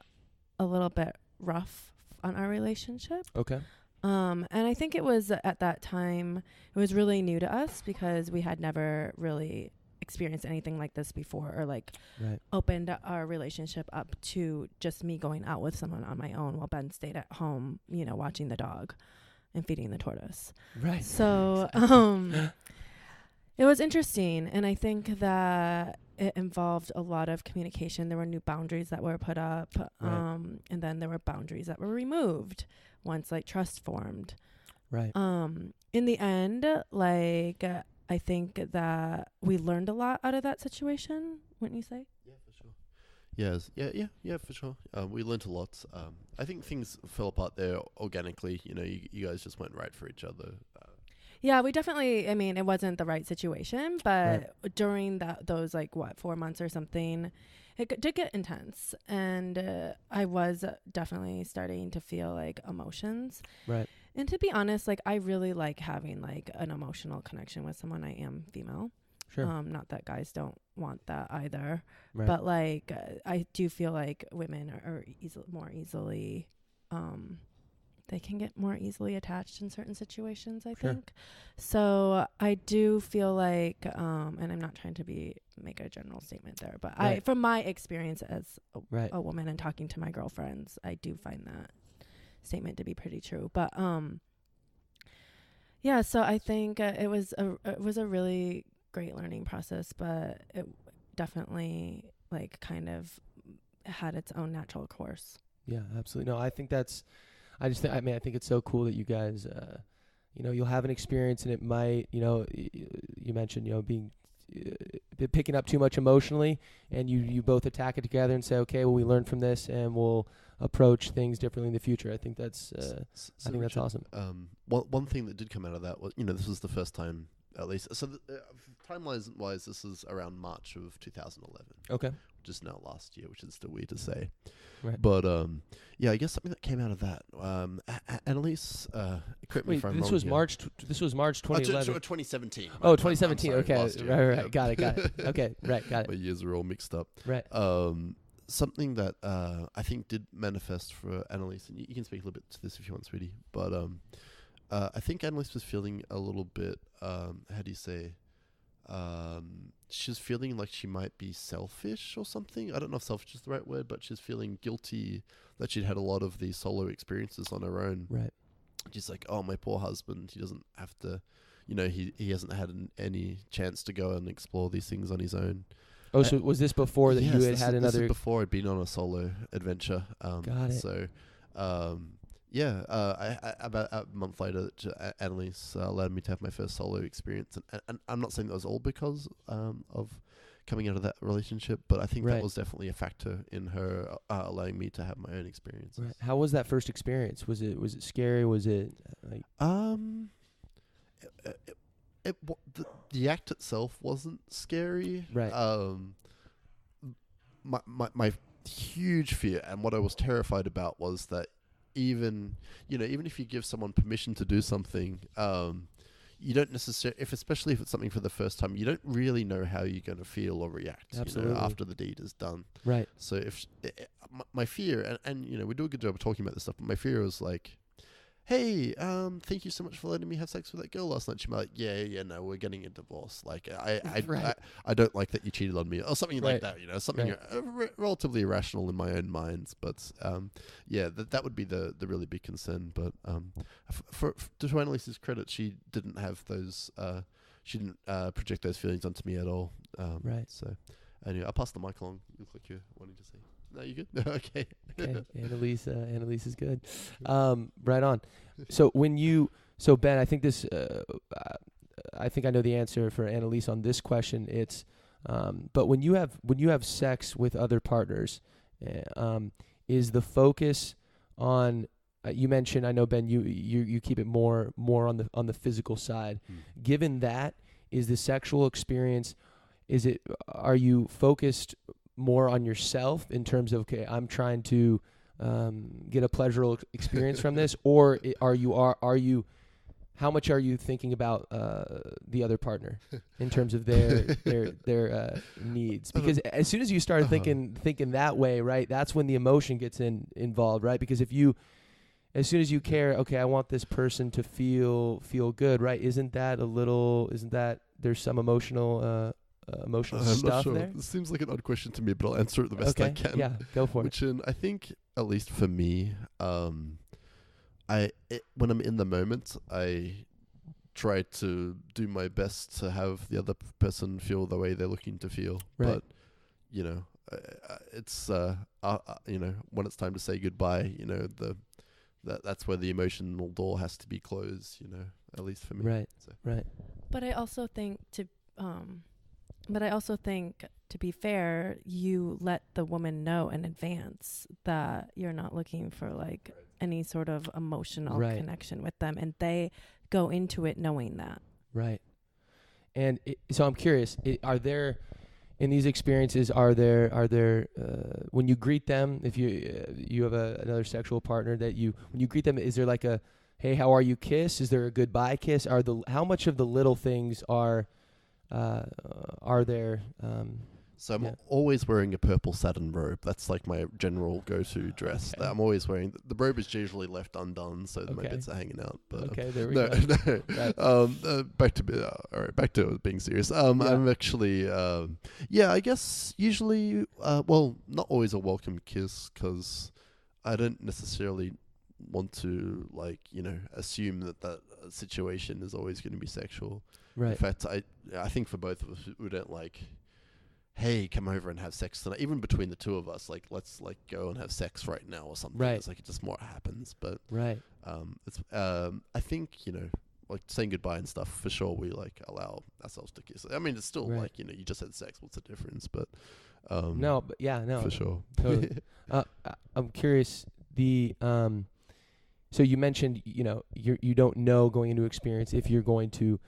a little bit rough on our relationship. Okay. And I think it was at that time, it was really new to us because we had never really experienced anything like this before, or like opened our relationship up to just me going out with someone on my own while Ben stayed at home, watching the dog and feeding the tortoise. Right. So it was interesting, and I think that it involved a lot of communication. There were new boundaries that were put up, and then there were boundaries that were removed once like trust formed. Right. In the end, like I think that we learned a lot out of that situation, wouldn't you say? Yeah, for sure. Yes. Yeah, for sure. We learned a lot. I think things fell apart there organically. You guys just went right for each other. Yeah, we definitely, it wasn't the right situation, but during those 4 months or something, it did get intense. And I was definitely starting to feel like emotions. Right. And to be honest, I really like having an emotional connection with someone. I am female. Sure. Not that guys don't want that either. Right. But I do feel like women are more easily, they can get more easily attached in certain situations, I think. So I do feel like, and I'm not trying to make a general statement there, but from my experience as a woman and talking to my girlfriends, I do find that statement to be pretty true. But yeah, so I think it was a really great learning process, but it definitely kind of had its own natural course. Yeah, absolutely. No, I think I think it's so cool that you guys, you'll have an experience, and it might, you mentioned, being picking up too much emotionally, and you both attack it together and say, okay, well, we learned from this, and we'll approach things differently in the future. I think that's, I think that's awesome. One thing that did come out of that was, this was the first time, at least. So timeline-wise, this is around March of 2011. Okay. Just now last year, which is still weird to say. Right. But yeah, I guess something that came out of that. Annalise, correct me if I'm wrong. This was March 2011. 2017. Oh, 2017. Sorry, Okay. Right. Got it. Okay. Right. Got it. My years are all mixed up. Right. Something that I think did manifest for Annalise, and you can speak a little bit to this if you want, sweetie. But I think Annalise was feeling a little bit. How do you say? She's feeling like she might be selfish or something. I don't know if selfish is the right word, but she's feeling guilty that she'd had a lot of these solo experiences on her own. Right. She's like, oh, my poor husband, he doesn't have to, he hasn't had any chance to go and explore these things on his own. Oh, so was this before that you had another? This is before I'd been on a solo adventure. Got it. So, yeah, I about a month later, Annalise allowed me to have my first solo experience, and I'm not saying that was all because of coming out of that relationship, but I think that was definitely a factor in her allowing me to have my own experiences. Right. How was that first experience? Was it scary? Was it like? The act itself wasn't scary. Right. My huge fear and what I was terrified about was that even if you give someone permission to do something, you don't necessarily, especially if it's something for the first time, you don't really know how you're going to feel or react after the deed is done. Right. So if my fear, and we do a good job of talking about this stuff, but my fear was like, hey, thank you so much for letting me have sex with that girl last night. She'd be like, yeah, no, we're getting a divorce. Like, I don't like that you cheated on me, or something like that. Something relatively irrational in my own mind. But that would be the really big concern. But to Annalise's credit, she didn't have those. She didn't project those feelings onto me at all. Right. So, anyway, I'll pass the mic along. You look like you're wanting to say. No, you good? Okay. Okay. Annalise is good. Right on. So Ben, I think this, I think I know the answer for Annalise on this question. It's, but when you have sex with other partners, is the focus on, you mentioned, I know Ben, you keep it more on the physical side. Given that, is the sexual experience, are you focused more on yourself in terms of, okay, I'm trying to get a pleasurable experience from this, or are you how much are you thinking about the other partner in terms of their needs? Because as soon as you start thinking that way, right, that's when the emotion gets involved, right? Because as soon as you care, okay, I want this person to feel good, right? Isn't that there's some emotional stuff sure. there? This seems like an odd question to me, but I'll answer it the best I can. Yeah, go for it. I think, at least for me, when I'm in the moment, I try to do my best to have the other person feel the way they're looking to feel. Right. But it's when it's time to say goodbye, that's where the emotional door has to be closed. At least for me. Right. So. Right. But I also think to be fair, you let the woman know in advance that you're not looking for like any sort of emotional connection with them, and they go into it knowing that. Right. And so I'm curious, are there, in these experiences, are there when you greet them, if you have another sexual partner when you greet them, is there like a, hey, how are you kiss? Is there a goodbye kiss? How much of the little things are there? So I'm always wearing a purple satin robe. That's like my general go-to dress. Okay. I'm always wearing. The robe is usually left undone, so my bits are hanging out. But there we go. No. Back to being serious. I'm actually, I guess usually, not always a welcome kiss, because I don't necessarily want to assume that situation is always going to be sexual. Right. In fact, I think for both of us, we don't like, hey, come over and have sex tonight. Even between the two of us, like, let's go and have sex right now or something. Right. It's like, it just more happens. But right. It's I think like saying goodbye and stuff, for sure we allow ourselves to kiss. I mean, it's still you just had sex. What's the difference? But no, for sure. Totally. I'm curious. So you mentioned you don't know going into experience if you're going to.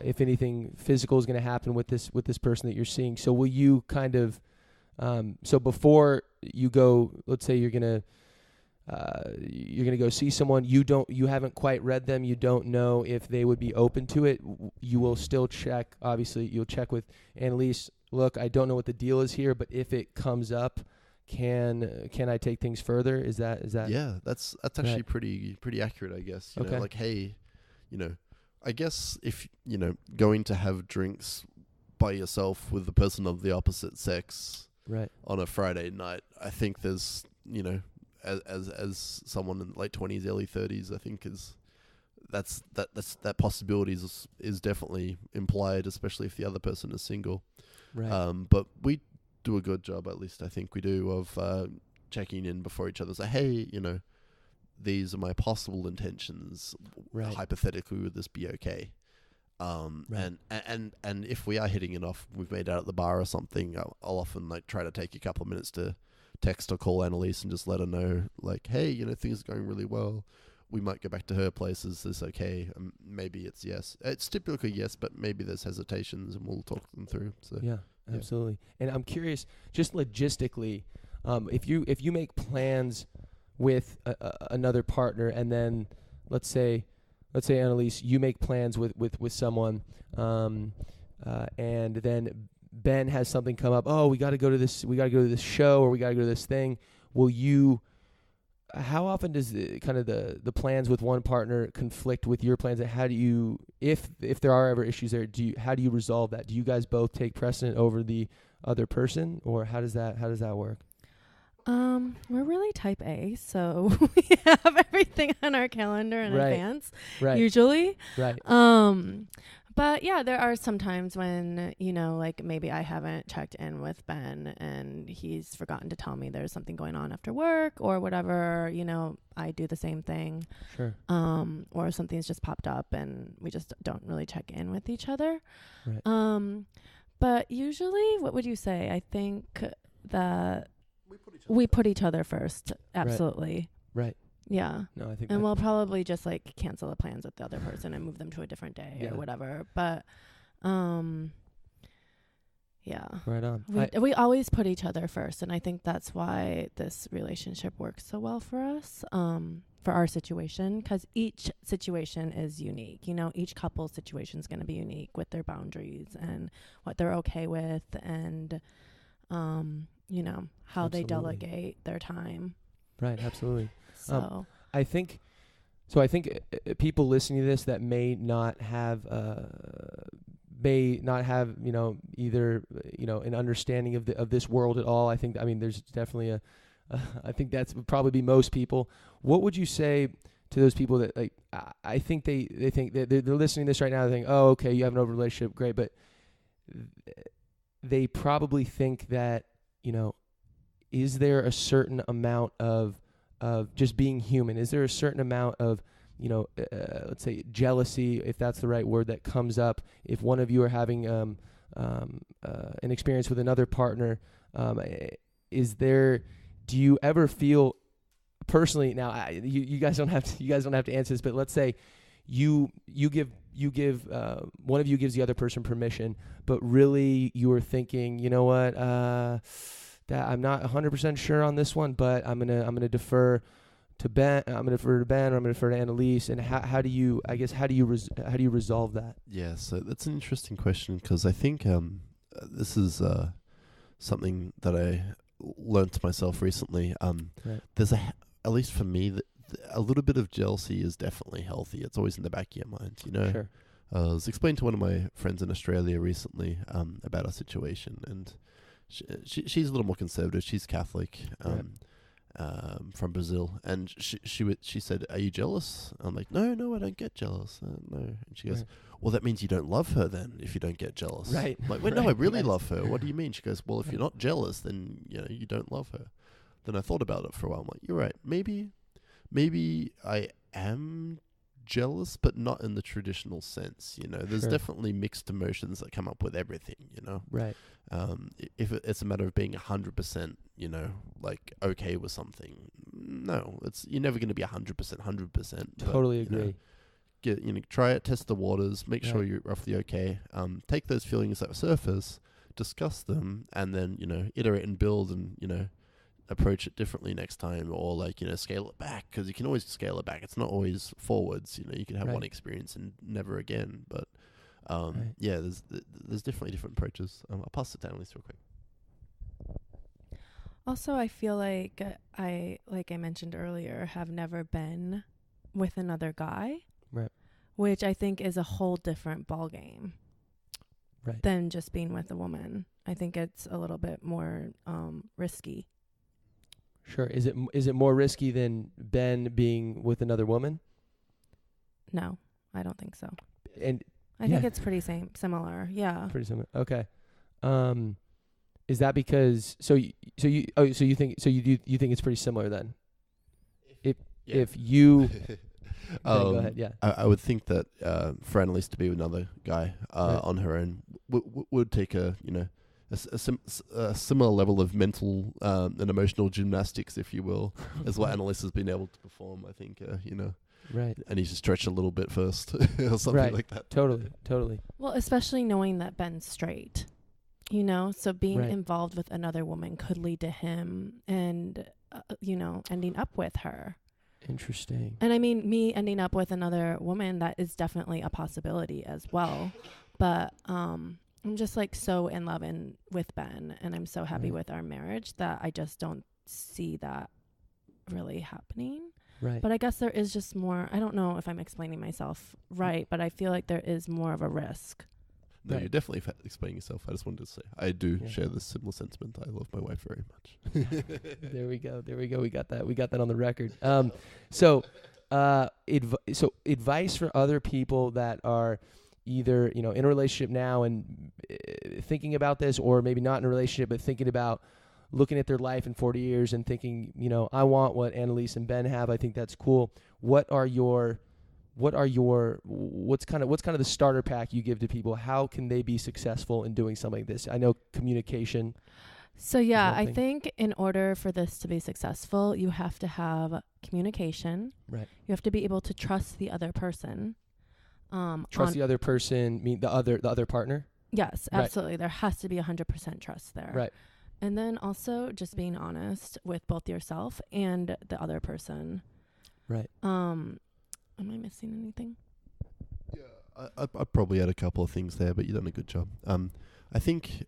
If anything physical is going to happen with this person that you're seeing. So will you kind of, so before you go, let's say you're going to go see someone, you haven't quite read them, you don't know if they would be open to it. You will still check, obviously you'll check with Annalise, look, I don't know what the deal is here, but if it comes up, can I take things further? Is that? Yeah, that's actually pretty accurate, I guess. You know, like, hey, I guess if, going to have drinks by yourself with the person of the opposite sex on a Friday night, I think there's, as someone in late 20s, early 30s, I think that possibility is definitely implied, especially if the other person is single. Right. But we do a good job, at least I think we do, of checking in before each other. Say, hey, these are my possible intentions. Hypothetically, would this be okay? And if we are hitting it off, we've made out at the bar or something, I'll often try to take a couple of minutes to text or call Annalise and just let her know, hey, things are going really well. We might go back to her place. Is this okay? Maybe it's yes. It's typically yes, but maybe there's hesitations, and we'll talk them through. So yeah, absolutely. And I'm curious, just logistically, if you make plans with another partner, and then let's say Annalise, you make plans with someone, and then Ben has something come up. Oh, we got to go to this show, or we got to go to this thing. Will you? How often does the plans with one partner conflict with your plans, and how do you, if there are ever issues there, how do you resolve that? Do you guys both take precedent over the other person, or how does that work? We're really type A, so we have everything on our calendar in advance, usually. Right. But yeah, there are some times when, like maybe I haven't checked in with Ben and he's forgotten to tell me there's something going on after work or whatever, I do the same thing. Sure. Or something's just popped up and we just don't really check in with each other. Right. But usually, what would you say? I think that we put each other first. Absolutely. Right. Yeah. No, I think. And we'll probably just like cancel the plans with the other person and move them to a different day or whatever. But, yeah. Right on. We always put each other first, and I think that's why this relationship works so well for us. For our situation, because each situation is unique. Each couple's situation is going to be unique with their boundaries and what they're okay with, and how they delegate their time. Right. Absolutely. So I think people listening to this that may not have either an understanding of this world at all. I mean there's definitely I think that's would probably be most people. What would you say to those people that, like, I think they think that they're listening to this right now, they think, oh, okay, you have an open relationship, great, but they probably think that, is there a certain amount of just being human? Is there a certain amount of, let's say jealousy, if that's the right word, that comes up if one of you are having an experience with another partner? Do you ever feel personally? Now, you guys don't have to answer this, but let's say you give one of you gives the other person permission, but really you were thinking, you know what, that I'm not 100% sure on this one, but I'm gonna defer to Ben. I'm gonna defer to Ben, or I'm gonna defer to Annalise. And how do you resolve that? Yeah, so that's an interesting question, because I think this is something that I learned myself recently. There's at least for me, a little bit of jealousy is definitely healthy. It's always in the back of your mind, Sure. I was explaining to one of my friends in Australia recently about our situation, and she's a little more conservative. She's Catholic, from Brazil, and she said, "Are you jealous?" I'm like, "No, I don't get jealous." No, and she goes, "Well, that means you don't love her then, if you don't get jealous." Right. I'm like, "Wait, no, I really love her. What do you mean?" She goes, "Well, if you're not jealous, then you don't love her." Then I thought about it for a while. I'm like, "You're right. Maybe I am jealous, but not in the traditional sense. There's definitely mixed emotions that come up with everything. Right. If it's a matter of being 100%, like okay with something, no, you're never going to be 100%. Totally agree. Try it, test the waters, make sure you're roughly okay. Take those feelings that surface, discuss them, and then iterate and build, and approach it differently next time, or scale it back, because you can always scale it back. It's not always forwards. You can have one experience and never again. But yeah, there's definitely different approaches. I'll pass it down at least real quick. Also, I feel like I mentioned earlier, have never been with another guy, right? Which I think is a whole different ballgame, right? Than just being with a woman. I think it's a little bit more risky. Sure. Is it more risky than Ben being with another woman? No, I don't think so. And I think it's pretty similar. Yeah. Pretty similar. Okay. Is that because you think it's pretty similar then? If you go ahead, yeah. I would think that for Annalise to be with another guy on her own would take a similar level of mental and emotional gymnastics, if you will, as what Annalise has been able to perform. I think, right. And he's to stretch a little bit first, or something like that. Totally. Well, especially knowing that Ben's straight, so being involved with another woman could lead to him and ending up with her. Interesting. And I mean, me ending up with another woman, that is definitely a possibility as well. But I'm just like so in love with Ben, and I'm so happy with our marriage that I just don't see that really happening. Right. But I guess there is just more. I don't know if I'm explaining myself right, but I feel like there is more of a risk. No, Right. you're definitely explaining yourself. I just wanted to say I do share this similar sentiment. I love my wife very much. There we go. We got that on the record. So advice for other people that are either, in a relationship now and thinking about this, or maybe not in a relationship but thinking about looking at their life in 40 years and thinking, I want what Annalise and Ben have. I think that's cool. What's kind of the starter pack you give to people? How can they be successful in doing something like this? I know communication. So yeah, I think in order for this to be successful, you have to have communication. Right. You have to be able to trust the other person. Trust the other person, mean the other partner? Yes, Right. absolutely. There has to be 100% trust there. Right. And then also just being honest with both yourself and the other person. Right. Am I missing anything? Yeah, I probably had a couple of things there, but you've done a good job. I think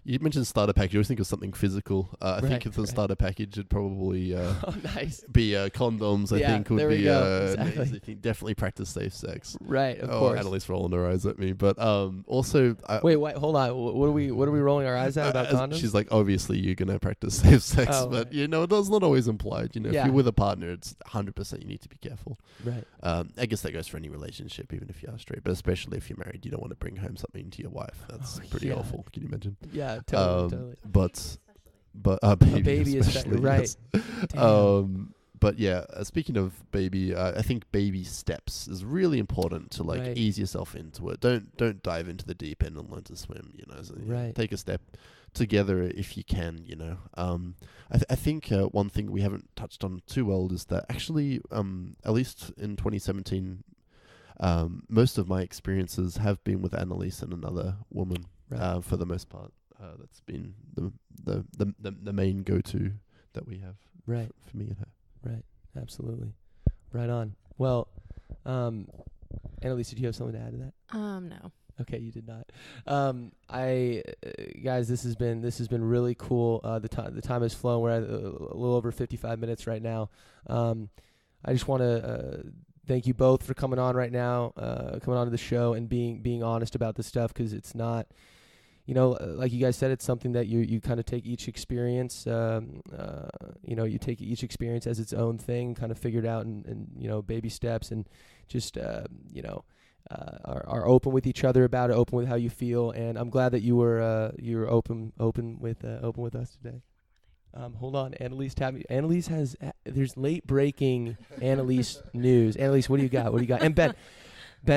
you mentioned starter package. I always think of something physical. I think if the starter package would probably nice. be condoms. I think would be exactly. I think definitely practice safe sex. Right, of course. Annalise rolling her eyes at me, but also wait, hold on. What are we rolling our eyes at about condoms? She's like, obviously you're gonna practice safe sex, but right. that's not always implied. If you're with a partner, it's 100% you need to be careful. Right. I guess that goes for any relationship, even if you are straight, but especially if you're married, you don't want to bring home something to your wife. That's pretty awful. Can you imagine? Yeah, totally. But baby especially, right. Yes. But yeah, speaking of baby, I think baby steps is really important to ease yourself into it. Don't dive into the deep end and learn to swim. Right. Take a step together if you can. I think one thing we haven't touched on too well is that actually, at least in 2017, most of my experiences have been with Annalise and another woman. Right. For the most part, that's been the main go-to that we have. Right. For me and her. Right. Absolutely. Right on. Well, Annalise, did you have something to add to that? No. Okay, you did not. Guys, this has been really cool. The time has flown. We're at a little over 55 minutes right now. I just want to thank you both for coming on right now, coming on to the show and being honest about this stuff, because it's not, like you guys said, it's something that you kind of take each experience, you take each experience as its own thing, kind of figure it out and baby steps, and just, are open with each other about it, open with how you feel. And I'm glad that you were open with us today. Hold on, Annalise. Annalise has. There's late breaking Annalise news. Annalise, what do you got? And Ben,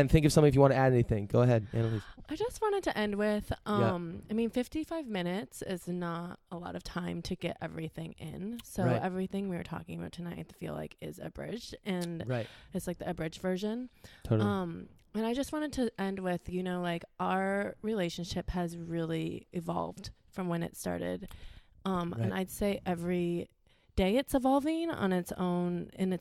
think of something if you want to add anything. Go ahead, Annalise. I just wanted to end with, 55 minutes is not a lot of time to get everything in. So everything we were talking about tonight, I feel like, is abridged, and it's like the abridged version. Totally. And I just wanted to end with, our relationship has really evolved from when it started. And I'd say every day it's evolving in its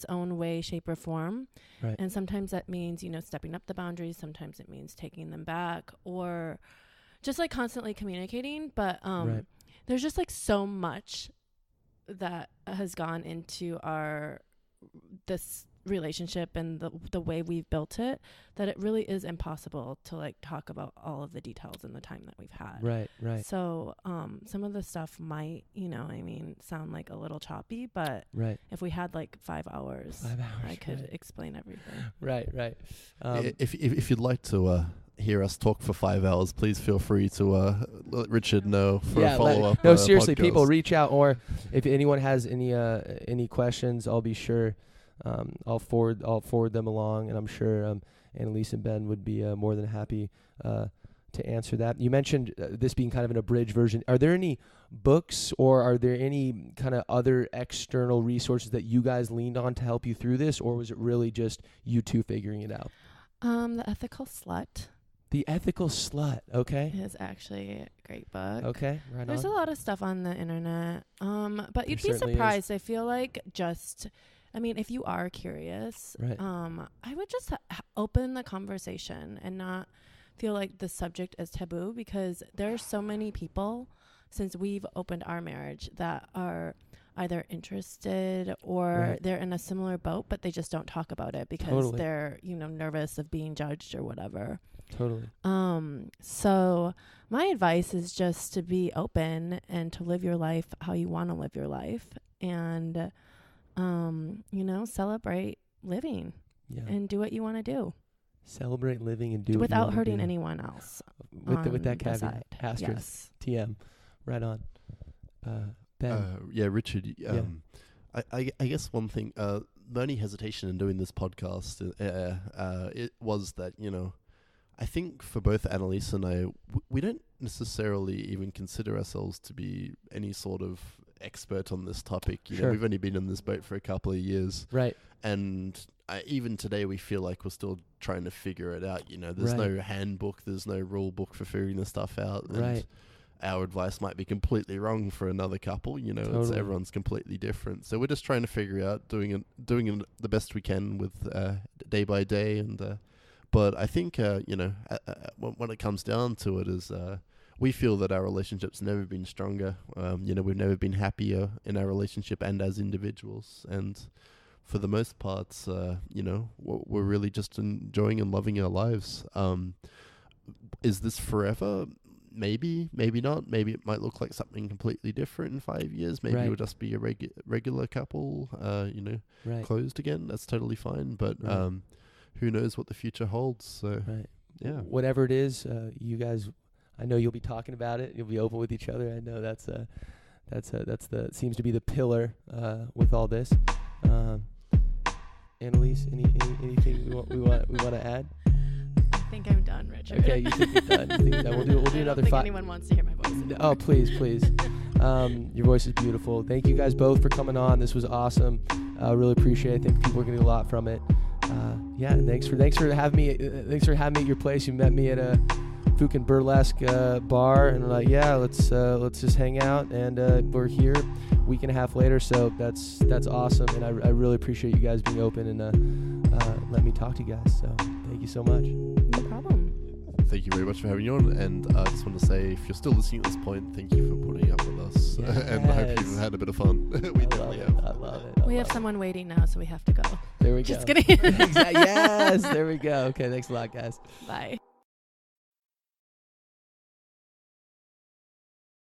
own way, shape, or form. Right. And sometimes that means, stepping up the boundaries. Sometimes it means taking them back, or just constantly communicating. But there's just so much that has gone into this relationship and the way we've built it, that it really is impossible to talk about all of the details in the time that we've had. Right. So some of the stuff might, sound like a little choppy, but if we had 5 hours, I could explain everything. Right. If you'd like to hear us talk for 5 hours, please feel free to let Richard know for a follow-up. No, seriously, podcast. people reach out, or if anyone has any questions, I'll be sure. I'll forward them along, and I'm sure Annalise and Ben would be more than happy to answer that. You mentioned this being kind of an abridged version. Are there any books, or are there any kind of other external resources that you guys leaned on to help you through this, or was it really just you two figuring it out? The Ethical Slut The Ethical Slut. Okay. It is actually a great book. Okay. Right There's on. a lot of stuff on the internet. But you'd be certainly surprised. I feel like if you are curious, Right. I would just open the conversation and not feel like the subject is taboo, because there's so many people since we've opened our marriage that are either interested or Right. they're in a similar boat, but they just don't talk about it because Totally. they're, nervous of being judged or whatever. Totally. So my advice is just to be open and to live your life how you want to live your life, and, celebrate living Yeah. and do what you want to do Celebrate living and do what you without wanna hurting do. anyone else. With on that the caveat. side. Asterisk. Yes. TM. Right on. Ben. Yeah, Richard. I guess one thing, the only hesitation in doing this podcast, it was that, I think for both Annalise and I, we don't necessarily even consider ourselves to be any sort of expert on this topic. Sure. We've only been in this boat for a couple of years. Right. And even today, we feel like we're still trying to figure it out. There's Right. no handbook, there's no rule book for figuring this stuff out. And Right. our advice might be completely wrong for another couple. Totally. Everyone's completely different. So we're just trying to figure out doing it the best we can with day by day. And but I think when it comes down to it, is we feel that our relationship's never been stronger. We've never been happier in our relationship and as individuals. And for the most part, we're really just enjoying and loving our lives. Is this forever? Maybe, maybe not. Maybe it might look like something completely different in 5 years. Maybe Right. we'll just be a regular couple, Right. closed again. That's totally fine. But Right. who knows what the future holds? So Right. yeah. Whatever it is, you guys, I know you'll be talking about it. You'll be open with each other. I know that's seems to be the pillar with all this. Annalise, anything we want to add? I think I'm done, Richard. Okay, you think you're done. You think you're done. We'll do I don't another think 5. anyone wants to hear my voice anymore. Oh, please. Your voice is beautiful. Thank you guys both for coming on. This was awesome. Really appreciate it. I think people are getting a lot from it. Thanks for having me. Thanks for having me at your place. You met me at a Fukin Burlesque bar, and let's just hang out. And we're here a week and a half later, so that's awesome. And I really appreciate you guys being open and let me talk to you guys. So thank you so much. No problem. Thank you very much for having me on. And I just want to say, if you're still listening at this point, thank you for putting up with us. And I hope Yes. you've had a bit of fun. We definitely have. I love it. We have someone waiting now, so we have to go. There we go. Just kidding. Yes, there we go. Okay, thanks a lot, guys. Bye.